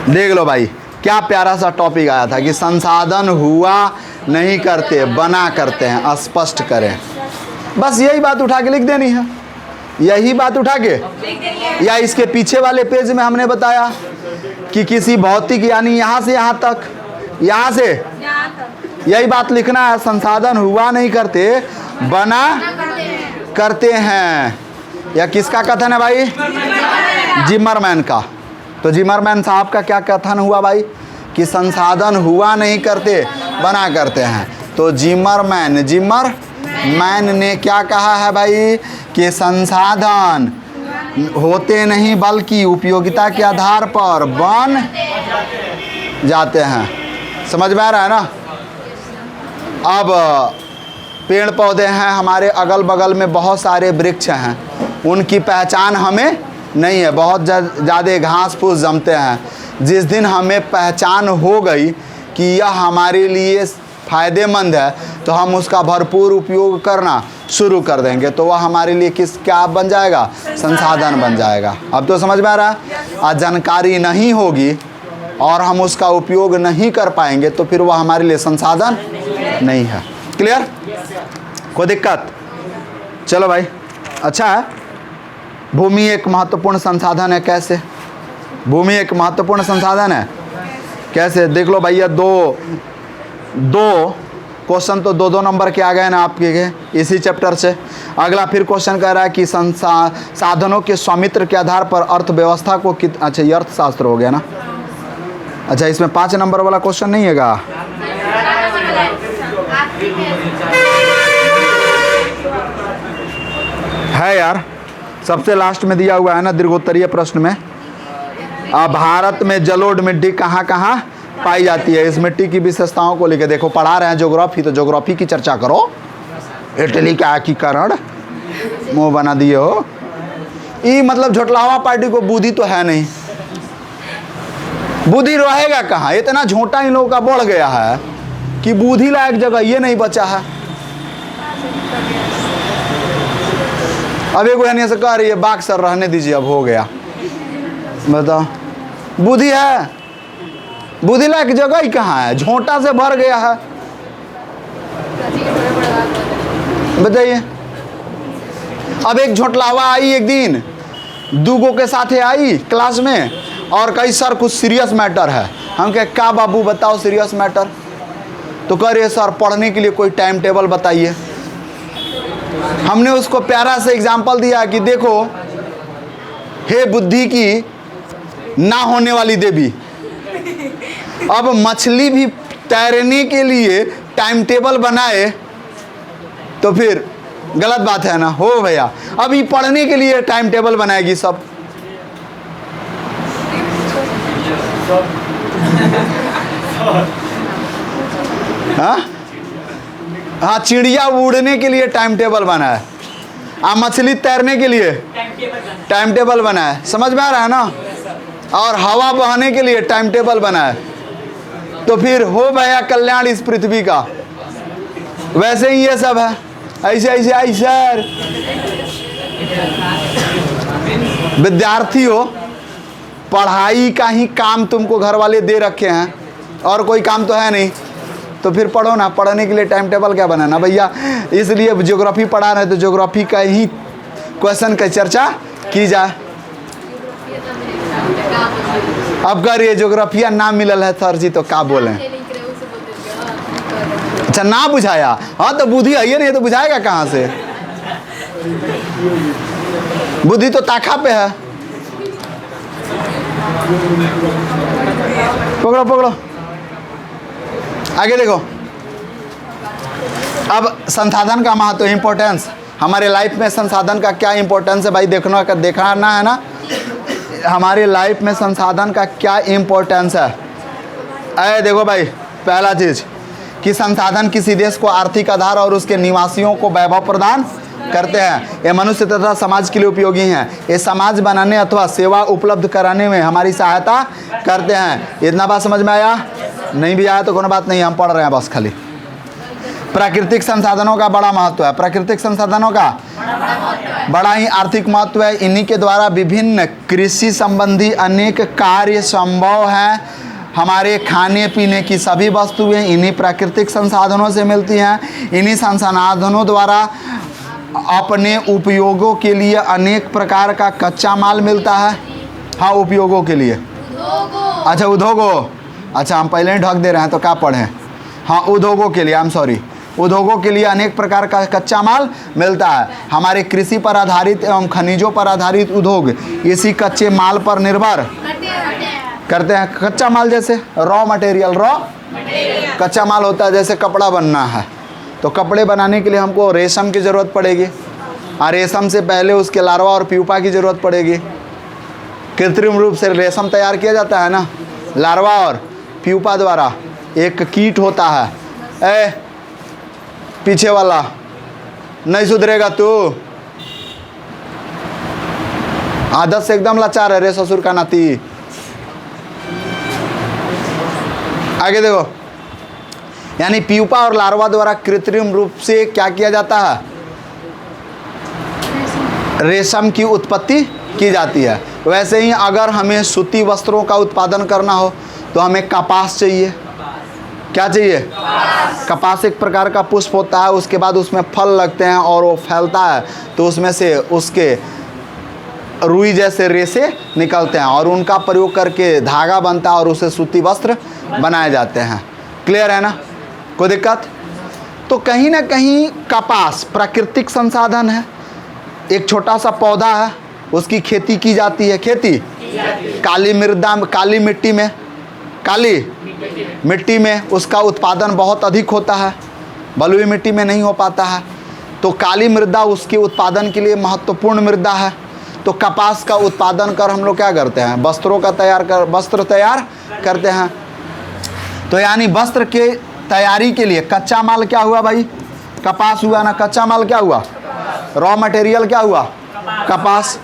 देख लो भाई क्या प्यारा सा टॉपिक आया था कि संसाधन हुआ नहीं करते बना करते हैं, स्पष्ट करें। बस यही बात उठा के लिख देनी है, यही बात उठा के। या इसके पीछे वाले पेज में हमने बताया कि किसी भौतिक यानी यहाँ से यहाँ तक, यहाँ से यही बात लिखना है, संसाधन हुआ नहीं करते बना करते हैं। या किसका कथन है भाई? जिमरमैन का। तो जिमरमैन साहब का क्या कथन हुआ भाई? कि संसाधन हुआ नहीं करते बना करते हैं। तो जिमरमैन ने क्या कहा है भाई? कि संसाधन होते नहीं बल्कि उपयोगिता के आधार पर बन जाते हैं। समझ में आ रहा है ना? अब पेड़ पौधे हैं हमारे अगल बगल में, बहुत सारे वृक्ष हैं, उनकी पहचान हमें नहीं है, बहुत ज़्यादा घास फूस जमते हैं। जिस दिन हमें पहचान हो गई कि यह हमारे लिए फ़ायदेमंद है तो हम उसका भरपूर उपयोग करना शुरू कर देंगे, तो वह हमारे लिए क्या बन जाएगा? संसाधन बन जाएगा। अब तो समझ में आ रहा है? आज जानकारी नहीं होगी और हम उसका उपयोग नहीं कर पाएंगे तो फिर वह हमारे लिए संसाधन नहीं है। क्लियर? कोई दिक्कत? चलो भाई अच्छा है। भूमि एक महत्वपूर्ण संसाधन है। कैसे? भूमि एक महत्वपूर्ण संसाधन है कैसे? देख लो भैया, दो क्वेश्चन तो दो नंबर के आ गए ना आपके इसी चैप्टर से। अगला फिर क्वेश्चन कह रहा है कि साधनों के स्वामित्व के आधार पर अर्थव्यवस्था को अच्छा ये अर्थशास्त्र हो गया ना। अच्छा इसमें 5 नंबर वाला क्वेश्चन नहीं हैगा? है यार, सबसे लास्ट में दिया हुआ है ना दीर्घोत्तरीय प्रश्न में। भारत में जलोढ़ मिट्टी कहाँ कहाँ पाई जाती है? इस मिट्टी की विशेषताओं को लेकर देखो, पढ़ा रहे हैं ज्योग्राफी तो ज्योग्राफी की चर्चा करो। इटली का एकीकरण मुंह बना दिए हो। ये मतलब झोटलावा पार्टी को बुद्धि तो है नहीं, बुद्धि रहेगा कहाँ? इतना झोंटा इन लोगों का बढ़ गया है कि बुद्धि लायक जगह ये नहीं बचा है। अब एक बहनिया से कह रही है बाग सर रहने दीजिए, अब हो गया। बताओ बुद्धि है? बुद्धि लायक जगह ही कहाँ है? झोंटा से भर गया है। बताइए। अब एक झोटलावा आई एक दिन, दूगो के साथ आई क्लास में और कही सर कुछ सीरियस मैटर है। हम कहे का बाबू बताओ सीरियस मैटर? तो कह रहे सर पढ़ने के लिए कोई टाइम टेबल बताइए। हमने उसको प्यारा सा एग्जाम्पल दिया कि देखो, हे बुद्धि की ना होने वाली देवी, अब मछली भी तैरने के लिए टाइम टेबल बनाए तो फिर गलत बात है ना। हो भैया, अभी पढ़ने के लिए टाइम टेबल बनाएगी सब। हाँ, चिड़िया उड़ने के लिए टाइम टेबल बना है, मछली तैरने के लिए टाइम टेबल बना है। समझ में आ रहा है ना। और हवा बहने के लिए टाइम टेबल बना है। तो फिर हो भैया कल्याण इस पृथ्वी का। वैसे ही ये सब है, ऐसे ऐसे ऐसे। विद्यार्थी हो, पढ़ाई का ही काम तुमको घर वाले दे रखे हैं और कोई काम तो है नहीं, तो फिर पढ़ो ना। पढ़ने के लिए टाइम टेबल क्या बनाना भैया। इसलिए ज्योग्राफी पढ़ा रहे तो ज्योग्राफी का ही क्वेश्चन का चर्चा की जाए। अब करिए ज्योग्राफिया ना मिलल है सर जी तो क्या बोले। अच्छा ना बुझाया, हाँ तो बुद्धि है नहीं तो बुझाएगा कहाँ से। बुद्धि तो ताखा पे है। पकड़ो पकड़ो, आगे देखो। अब संसाधन का महत्व, इम्पोर्टेंस, हमारे लाइफ में संसाधन का क्या इम्पोर्टेंस है भाई, देखना है ना। हमारे लाइफ में संसाधन का क्या इम्पोर्टेंस है। अरे देखो भाई, पहला चीज कि संसाधन किसी देश को आर्थिक आधार और उसके निवासियों को वैभव प्रदान करते हैं। ये मनुष्य तथा समाज के लिए उपयोगी हैं। ये समाज बनाने अथवा सेवा उपलब्ध कराने में हमारी सहायता करते हैं। इतना बात समझ में आया? नहीं भी आया तो कोई बात नहीं, हम पढ़ रहे हैं बस खाली। प्राकृतिक संसाधनों का बड़ा महत्व है। प्राकृतिक संसाधनों का बड़ा ही आर्थिक महत्व है। इन्हीं के द्वारा विभिन्न कृषि संबंधी अनेक कार्य संभव हैं। हमारे खाने पीने की सभी वस्तुएं इन्हीं प्राकृतिक संसाधनों से मिलती हैं। इन्हीं संसाधनों द्वारा अपने उपयोगों के लिए अनेक प्रकार का कच्चा माल मिलता है। हाँ, उपयोगों के लिए। अच्छा, उद्योगों, अच्छा हम पहले ही ढक दे रहे हैं तो क्या पढ़ें। हाँ, उद्योगों के लिए, आई एम सॉरी, उद्योगों के लिए अनेक प्रकार का कच्चा माल मिलता है। हमारे कृषि पर आधारित एवं खनिजों पर आधारित उद्योग इसी कच्चे माल पर निर्भर करते हैं। कच्चा माल जैसे रॉ मटेरियल, कच्चा माल होता है। जैसे कपड़ा बनना है तो कपड़े बनाने के लिए हमको रेशम की ज़रूरत पड़ेगी, और रेशम से पहले उसके लार्वा और प्यूपा की ज़रूरत पड़ेगी। कृत्रिम रूप से रेशम तैयार किया जाता है ना, लार्वा और प्यूपा द्वारा। एक कीट होता है, ए पीछे वाला नहीं सुधरेगा तू, आदत से एकदम लाचार है रे ससुर का नाती। आगे देखो, यानी प्यूपा और लार्वा द्वारा कृत्रिम रूप से क्या किया जाता है, रेशम की उत्पत्ति की जाती है। वैसे ही अगर हमें सूती वस्त्रों का उत्पादन करना हो तो हमें कपास चाहिए। क्या चाहिए? कपास एक प्रकार का पुष्प होता है, उसके बाद उसमें फल लगते हैं और वो फैलता है, तो उसमें से उसके रुई जैसे रेशे निकलते हैं और उनका प्रयोग करके धागा बनता है और उसे सूती वस्त्र बनाए जाते हैं। क्लियर है ना, कोई दिक्कत? तो कहीं ना कहीं कपास प्राकृतिक संसाधन है। एक छोटा सा पौधा है, उसकी खेती की जाती है। खेती काली मृदा, काली मिट्टी में, काली मिट्टी में उसका उत्पादन बहुत अधिक होता है, बलुई मिट्टी में नहीं हो पाता है। तो काली मृदा उसके उत्पादन के लिए महत्वपूर्ण मृदा है। तो कपास का उत्पादन कर हम लोग क्या करते हैं, वस्त्र तैयार करते हैं। तो यानी वस्त्र के तैयारी के लिए कच्चा माल क्या हुआ भाई, कपास हुआ ना। कच्चा माल क्या हुआ, रॉ मटेरियल क्या हुआ, कपास।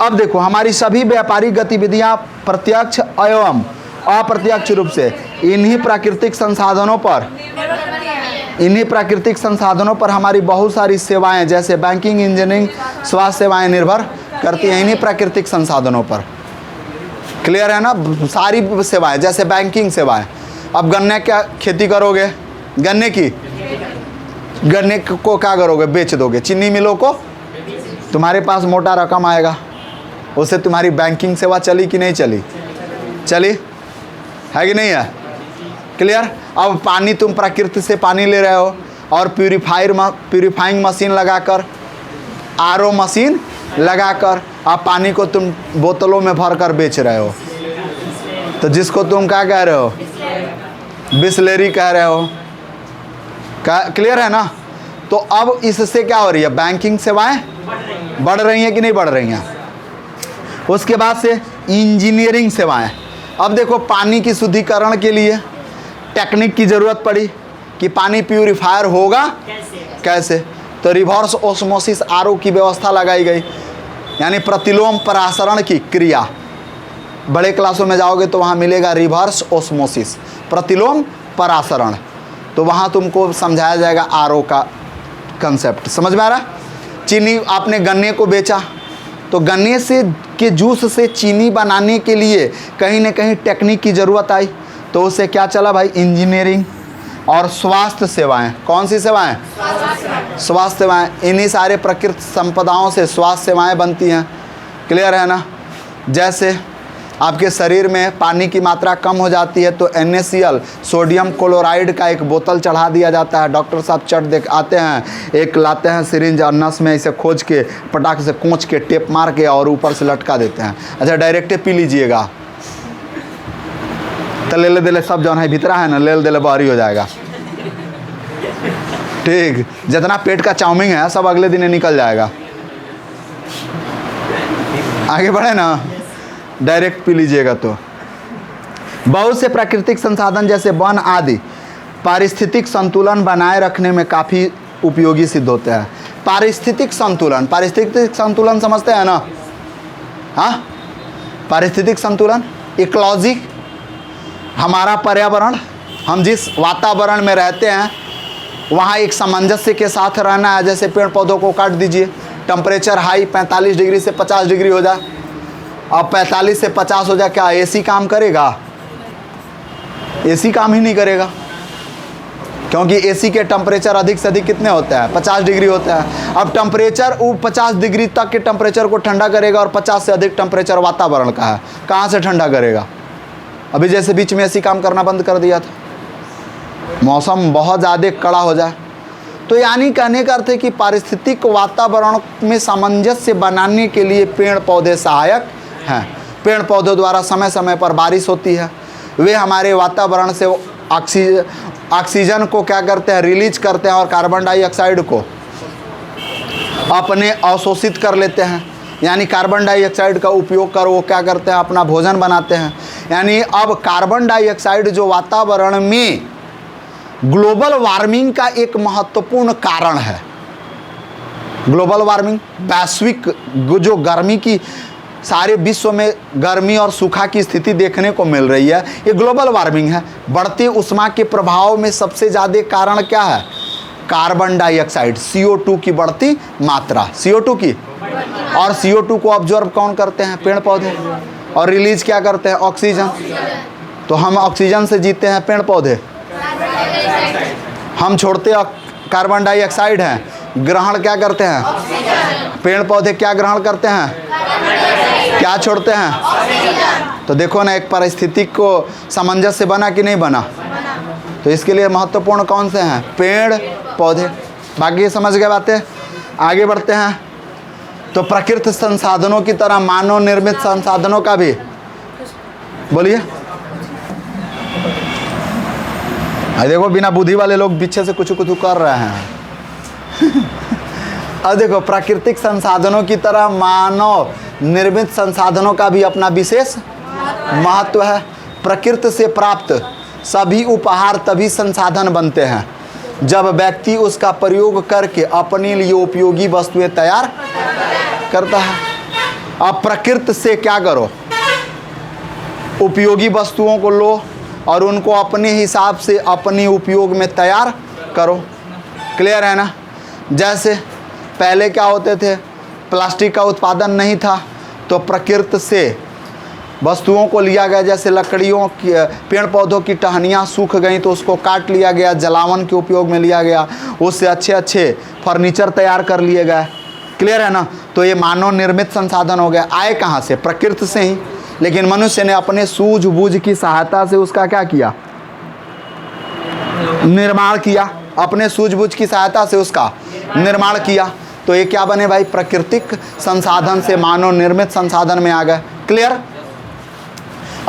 अब देखो, हमारी सभी व्यापारिक गतिविधियां प्रत्यक्ष एवं अप्रत्यक्ष रूप से इन्हीं प्राकृतिक संसाधनों पर हमारी बहुत सारी सेवाएं जैसे बैंकिंग, इंजीनियरिंग, स्वास्थ्य सेवाएं निर्भर करती हैं इन्हीं प्राकृतिक संसाधनों पर। क्लियर है ना, सारी सेवाएं जैसे बैंकिंग सेवाएं। अब गन्ने क्या खेती करोगे, गन्ने को क्या करोगे, बेच दोगे चीनी मिलों को, तुम्हारे पास मोटा रकम आएगा, उससे तुम्हारी बैंकिंग सेवा चली कि नहीं चली, चली है कि नहीं है। क्लियर। अब पानी तुम प्रकृति से पानी ले रहे हो और प्यूरिफाइंग मशीन लगाकर, आरओ मशीन लगाकर अब पानी को तुम बोतलों में भर कर बेच रहे हो, तो जिसको तुम क्या कह रहे हो, बिस्लेरी कह रहे हो। क्लियर है ना। तो अब इससे क्या हो रही है, बैंकिंग सेवाएं बढ़ रही हैं कि नहीं बढ़ रही हैं। उसके बाद से इंजीनियरिंग सेवाएं। अब देखो पानी की शुद्धिकरण के लिए टेक्निक की ज़रूरत पड़ी कि पानी प्यूरिफायर होगा कैसे, तो रिवर्स ऑस्मोसिस आरओ की व्यवस्था लगाई गई, यानी प्रतिलोम परासरण की क्रिया। बड़े क्लासों में जाओगे तो वहाँ मिलेगा रिवर्स ऑस्मोसिस, प्रतिलोम परासरण, तो वहाँ तुमको समझाया जाएगा आरओ का कंसेप्ट। समझ में आ रहा। चीनी आपने गन्ने को बेचा, तो गन्ने से के जूस से चीनी बनाने के लिए कहीं ना कहीं टेक्निक की ज़रूरत आई, तो उससे क्या चला भाई, इंजीनियरिंग और स्वास्थ्य सेवाएं। कौन सी सेवाएं, स्वास्थ्य सेवाएं। इन्हीं सारे प्रकृति संपदाओं से स्वास्थ्य सेवाएं बनती हैं। क्लियर है ना। जैसे आपके शरीर में पानी की मात्रा कम हो जाती है तो NaCl सोडियम क्लोराइड का एक बोतल चढ़ा दिया जाता है। डॉक्टर साहब चट देख आते हैं, एक लाते हैं सिरिंज और नस में इसे खोज के पटाख से कोंच के टेप मार के और ऊपर से लटका देते हैं। अच्छा डायरेक्ट पी लीजिएगा तो ले दे सब जौन है भीतरा है ना, ले दे बाहरी हो जाएगा। ठीक, जितना पेट का चाउमिन है सब अगले दिन निकल जाएगा। आगे बढ़े ना, डायरेक्ट पी लीजिएगा। तो बहुत से प्राकृतिक संसाधन जैसे वन आदि पारिस्थितिक संतुलन बनाए रखने में काफ़ी उपयोगी सिद्ध होते हैं। पारिस्थितिक संतुलन समझते हैं ना। हाँ, पारिस्थितिक संतुलन, इकोलॉजी, हमारा पर्यावरण, हम जिस वातावरण में रहते हैं वहाँ एक सामंजस्य के साथ रहना है। जैसे पेड़ पौधों को काट दीजिए, टेम्परेचर हाई 45 डिग्री से 50 डिग्री हो जाए, अब 45 से 50 हो जाए, क्या एसी काम करेगा? एसी काम ही नहीं करेगा, क्योंकि एसी के टेम्परेचर अधिक से अधिक कितने होते हैं, 50 डिग्री होता है। अब टेम्परेचर वो 50 डिग्री तक के टेम्परेचर को ठंडा करेगा और 50 से अधिक टेम्परेचर वातावरण का है, कहाँ से ठंडा करेगा? अभी जैसे बीच में एसी काम करना बंद कर दिया था, मौसम बहुत ज़्यादा कड़ा हो जाए। तो यानी कहने का अर्थ है कि पारिस्थितिक वातावरण में सामंजस्य बनाने के लिए पेड़ पौधे सहायक हैं। पेड़ पौधों द्वारा समय समय पर बारिश होती है, वे हमारे वातावरण से ऑक्सीजन को क्या करते हैं, रिलीज करते हैं और कार्बन डाइऑक्साइड को अपने अवशोषित कर लेते हैं। यानी कार्बन डाइऑक्साइड का उपयोग कर वो क्या करते हैं, अपना भोजन बनाते हैं। यानी अब कार्बन डाइऑक्साइड जो वातावरण में ग्लोबल वार्मिंग का एक महत्वपूर्ण कारण है। ग्लोबल वार्मिंग, वैश्विक जो गर्मी की, सारे विश्व में गर्मी और सूखा की स्थिति देखने को मिल रही है, ये ग्लोबल वार्मिंग है। बढ़ते उष्मा के प्रभाव में सबसे ज़्यादा कारण क्या है, कार्बन डाइऑक्साइड, CO2 की बढ़ती मात्रा, CO2 की। और CO2 को ऑब्जर्व कौन करते हैं, पेड़ पौधे, और रिलीज क्या करते हैं, ऑक्सीजन। तो हम ऑक्सीजन से जीते हैं, पेड़ पौधे हम छोड़ते कार्बन डाइऑक्साइड हैं, ग्रहण क्या करते हैं, पेड़ पौधे क्या ग्रहण करते हैं, क्या छोड़ते हैं। तो देखो ना, एक पारिस्थितिक को सामंजस्य बना कि नहीं बना। तो इसके लिए महत्वपूर्ण कौन से हैं, पेड़ पौधे। बाकी समझ गए बातें, आगे बढ़ते हैं। तो प्रकृति संसाधनों की तरह मानव निर्मित संसाधनों का भी, बोलिए। देखो बिना बुद्धि वाले लोग पीछे से कुछ कर रहे हैं। अब देखो, प्राकृतिक संसाधनों की तरह मानव निर्मित संसाधनों का भी अपना विशेष महत्व है। प्रकृति से प्राप्त सभी उपहार तभी संसाधन बनते हैं जब व्यक्ति उसका प्रयोग करके अपने लिए उपयोगी वस्तुएं तैयार करता है। अब प्रकृति से क्या करो, उपयोगी वस्तुओं को लो और उनको अपने हिसाब से अपने उपयोग में तैयार करो। क्लियर है ना। जैसे पहले क्या होते थे, प्लास्टिक का उत्पादन नहीं था, तो प्रकृति से वस्तुओं को लिया गया। जैसे लकड़ियों की, पेड़ पौधों की टहनियाँ सूख गई तो उसको काट लिया गया, जलावन के उपयोग में लिया गया, उससे अच्छे अच्छे फर्नीचर तैयार कर लिए गए। क्लियर है ना। तो ये मानव निर्मित संसाधन हो गया। आए कहाँ से, प्रकृति से ही, लेकिन मनुष्य ने अपने सूझबूझ की सहायता से उसका क्या किया, निर्माण किया, अपने सूझबूझ की सहायता से उसका निर्माण किया। तो ये क्या बने भाई? प्राकृतिक संसाधन से मानव निर्मित संसाधन में आ गए। क्लियर?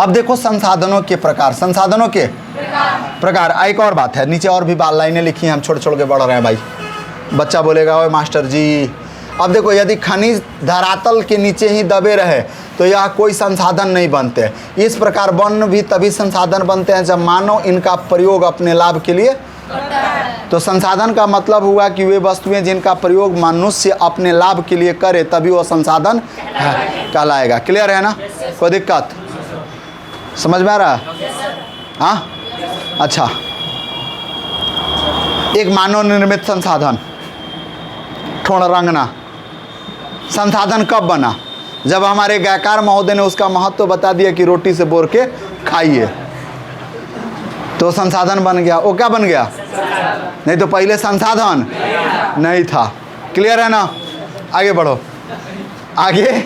अब देखो संसाधनों के प्रकार, संसाधनों के प्रकार। एक और बात है, नीचे और भी लाइनें लिखी हैं, हम छोड़ छोड़ के बढ़ रहे हैं भाई। बच्चा बोलेगा ओए मास्टर जी, अब देखो यदि खनिज धरातल के नीचे ही दबे रहे तो यह कोई संसाधन नहीं बनते। इस प्रकार वन भी तभी संसाधन बनते हैं जब मानव इनका प्रयोग अपने लाभ के लिए। तो संसाधन का मतलब हुआ कि वे वस्तुएं जिनका प्रयोग मनुष्य अपने लाभ के लिए करे तभी वो संसाधन कहलाएगा। क्लियर है ना? कोई दिक्कत समझ में आ रहा है? हाँ, अच्छा। एक मानव निर्मित संसाधन, ठोड़ रंगना संसाधन कब बना? जब हमारे गायकार महोदय ने उसका महत्व बता दिया कि रोटी से बोर के खाइए, तो संसाधन बन गया। वो क्या बन गया? नहीं तो पहले संसाधन नहीं था। क्लियर है ना? आगे बढ़ो, आगे।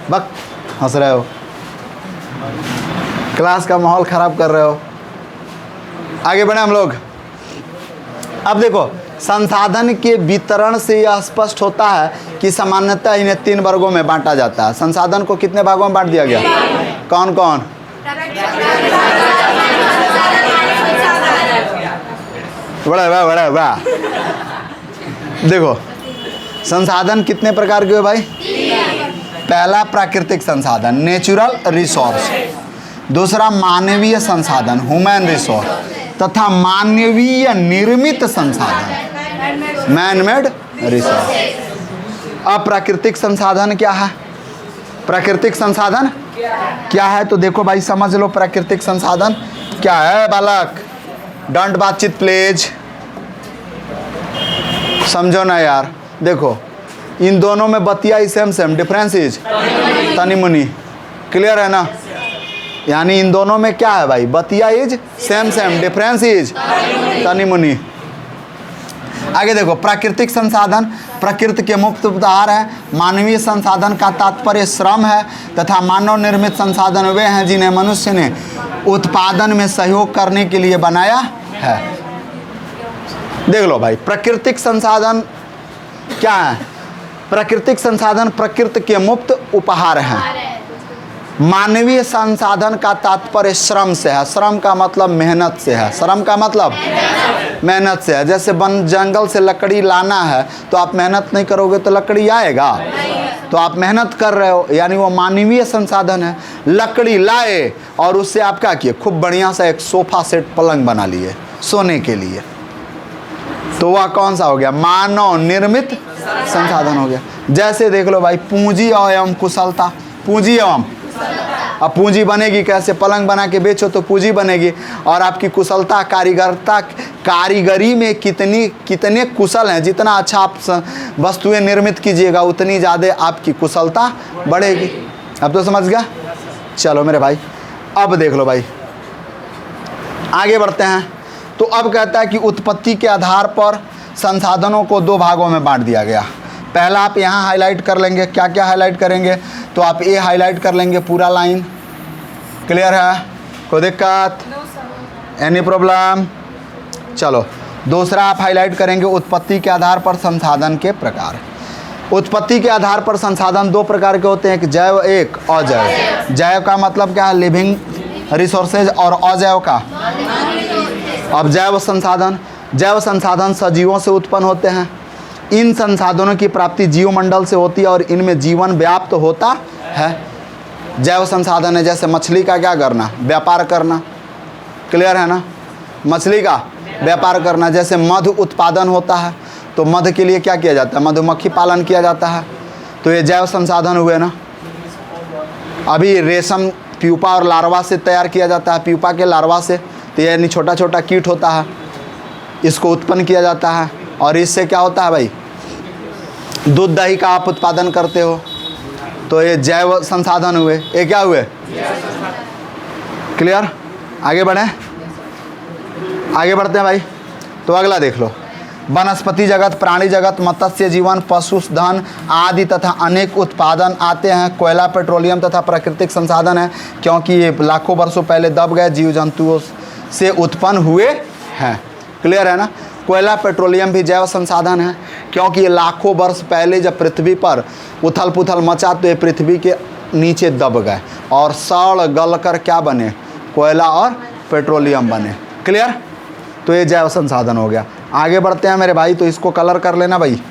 बक हंस रहे हो, क्लास का माहौल खराब कर रहे हो। आगे बढ़े हम लोग। अब देखो संसाधन के वितरण से यह स्पष्ट होता है कि सामान्यतः इन्हें 3 वर्गों में बांटा जाता है। संसाधन को कितने भागों में बांट दिया गया? कौन कौन? बड़ा वाह, बड़ा वाह। देखो संसाधन कितने प्रकार के हो भाई? पहला प्राकृतिक संसाधन, नेचुरल रिसोर्स। दूसरा मानवीय संसाधन, ह्यूमन रिसोर्स, तथा मानवीय निर्मित संसाधन, मैन मेड रिसोर्स। अब प्राकृतिक संसाधन क्या है? प्राकृतिक संसाधन क्या है? तो देखो भाई समझ लो प्राकृतिक संसाधन क्या है। बालक डोंट बातचीत प्लीज, समझो ना यार। देखो इन दोनों में बतिया ही सेम सेम, डिफरेंस इज तनी मुनी। क्लियर है ना? यानी इन दोनों में क्या है भाई? बतिया is same same, difference is तनी मुनी। आगे देखो प्राकृतिक संसाधन प्रकृति के मुक्त उपहार है। मानवीय संसाधन का तात्पर्य श्रम है तथा मानव निर्मित संसाधन वे हैं जिन्हें मनुष्य ने उत्पादन में सहयोग करने के लिए बनाया है। देख लो भाई प्राकृतिक संसाधन क्या है? प्राकृतिक संसाधन प्रकृति के मुक्त उपहार हैं। मानवीय संसाधन का तात्पर्य श्रम से है। श्रम का मतलब मेहनत से है। श्रम का मतलब मेहनत से है। जैसे वन जंगल से लकड़ी लाना है तो आप मेहनत नहीं करोगे तो लकड़ी आएगा? तो आप मेहनत कर रहे हो, यानी वो मानवीय संसाधन है। लकड़ी लाए और उससे आप क्या किए? खूब बढ़िया सा एक सोफा सेट पलंग बना लिए सोने के लिए, तो वह कौन सा हो गया? मानव निर्मित संसाधन हो गया। जैसे देख लो भाई पूंजी एवं कुशलता। पूंजी एवं, अब पूंजी बनेगी कैसे? पलंग बना के बेचो तो पूंजी बनेगी। और आपकी कुशलता, कारीगरी में कितने कुशल हैं, जितना अच्छा आप वस्तुएं निर्मित कीजिएगा उतनी ज़्यादा आपकी कुशलता बढ़ेगी। अब तो समझ गया? चलो मेरे भाई अब देख लो भाई, आगे बढ़ते हैं। तो अब कहता है कि उत्पत्ति के आधार पर संसाधनों को 2 भागों में बांट दिया गया। पहला आप यहाँ हाईलाइट कर लेंगे। क्या क्या हाईलाइट करेंगे? तो आप ए हाईलाइट कर लेंगे पूरा लाइन। क्लियर है? कोई दिक्कत? Any problem? चलो दूसरा आप हाईलाइट करेंगे उत्पत्ति के आधार पर संसाधन के प्रकार। उत्पत्ति के आधार पर संसाधन 2 प्रकार के होते हैं, एक जैव एक अजैव। जैव का मतलब क्या है? Living resources. और अजैव का? अब जैव संसाधन सजीवों से उत्पन्न होते हैं। इन संसाधनों की प्राप्ति जीवमंडल से होती है और इनमें जीवन व्याप्त होता है। जैव संसाधन है जैसे मछली का क्या करना? व्यापार करना। क्लियर है ना? मछली का व्यापार करना। जैसे मधु उत्पादन होता है तो मधु के लिए क्या किया जाता है? मधुमक्खी पालन किया जाता है। तो ये जैव संसाधन हुए ना। अभी रेशम प्यूपा और लार्वा से तैयार किया जाता है। प्यूपा के लार्वा से, तो यानी छोटा छोटा कीट होता है, इसको उत्पन्न किया जाता है। और इससे क्या होता है भाई? दूध दही का आप उत्पादन करते हो, तो ये जैव संसाधन हुए। ये क्या हुए? क्लियर? आगे बढ़े, आगे बढ़ते हैं भाई। तो अगला देख लो, वनस्पति जगत, प्राणी जगत, मत्स्य जीवन, पशुधन आदि तथा अनेक उत्पादन आते हैं। कोयला, पेट्रोलियम तथा प्राकृतिक संसाधन है, क्योंकि ये लाखों वर्षों पहले दब गए। जीव जंतुओं से उत्पन्न हुए हैं। क्लियर है ना। कोयला पेट्रोलियम भी जैव संसाधन है, क्योंकि ये लाखों वर्ष पहले जब पृथ्वी पर उथल पुथल मचा तो ये पृथ्वी के नीचे दब गए और सड़ गल कर क्या बने, कोयला और पेट्रोलियम बने। क्लियर। तो ये जैव संसाधन हो गया। आगे बढ़ते हैं मेरे भाई, तो इसको कलर कर लेना भाई,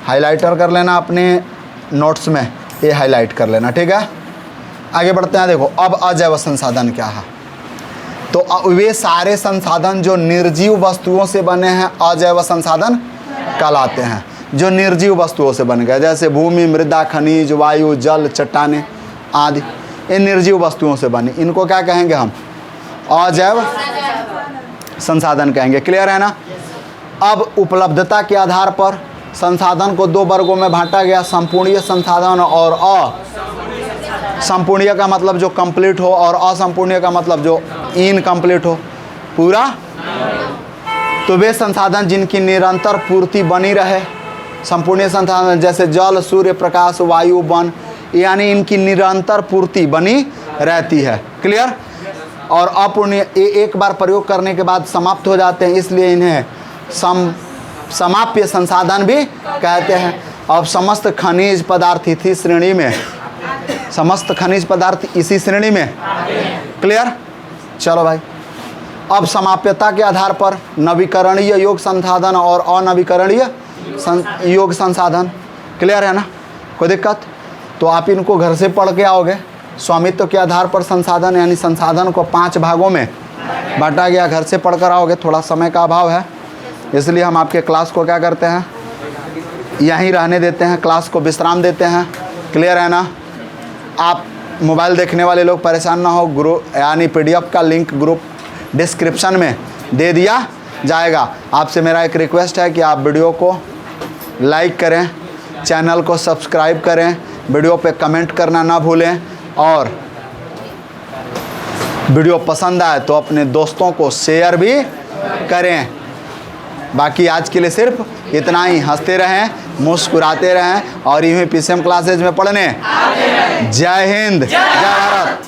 हाइलाइटर कर लेना अपने नोट्स में, ये हाईलाइट कर लेना, ठीक है। आगे बढ़ते हैं। देखो अब अजैव संसाधन क्या है, तो वे सारे संसाधन जो निर्जीव वस्तुओं से बने हैं अजैव संसाधन कहलाते हैं। जो निर्जीव वस्तुओं से बन गए, जैसे भूमि, मृदा, खनिज, वायु, जल, चट्टानें आदि, ये निर्जीव वस्तुओं से बनी, इनको क्या कहेंगे हम, अजैव संसाधन कहेंगे। क्लियर है ना। अब उपलब्धता के आधार पर संसाधन को दो वर्गों में बांटा गया, संपूर्णीय संसाधन और असंपूर्णीय का मतलब जो कंप्लीट हो, और असंपूर्णीय का मतलब जो इनकम्प्लीट हो, पूरा। तो वे संसाधन जिनकी निरंतर पूर्ति बनी रहे, संपूर्णीय संसाधन जैसे जल, सूर्य प्रकाश, वायु, वन, यानी इनकी निरंतर पूर्ति बनी रहती है। क्लियर। और अपूर्णीय एक बार प्रयोग करने के बाद समाप्त हो जाते हैं, इसलिए इन्हें समाप्य संसाधन भी कहते हैं। अब समस्त खनिज पदार्थ इसी श्रेणी में, समस्त खनिज पदार्थ इसी श्रेणी में। क्लियर। चलो भाई, अब समाप्यता के आधार पर नवीकरणीय योग संसाधन और अनवीकरणीय योग संसाधन। क्लियर है ना, कोई दिक्कत। तो आप इनको घर से पढ़ के आओगे। स्वामित्व के आधार पर संसाधन, यानी संसाधन को 5 भागों में बांटा गया, घर से पढ़ कर आओगे। थोड़ा समय का अभाव है, इसलिए हम आपके क्लास को क्या करते हैं, यहीं रहने देते हैं, क्लास को विश्राम देते हैं। क्लियर है ना। आप मोबाइल देखने वाले लोग परेशान ना हो, ग्रुप यानी PDF का लिंक ग्रुप डिस्क्रिप्शन में दे दिया जाएगा। आपसे मेरा एक रिक्वेस्ट है कि आप वीडियो को लाइक करें, चैनल को सब्सक्राइब करें, वीडियो पे कमेंट करना ना भूलें, और वीडियो पसंद आए तो अपने दोस्तों को शेयर भी करें। बाकी आज के लिए सिर्फ इतना ही। हंसते रहें, मुस्कुराते रहें और यूं ही PCM क्लासेज में पढ़ने। जय हिंद, जय भारत।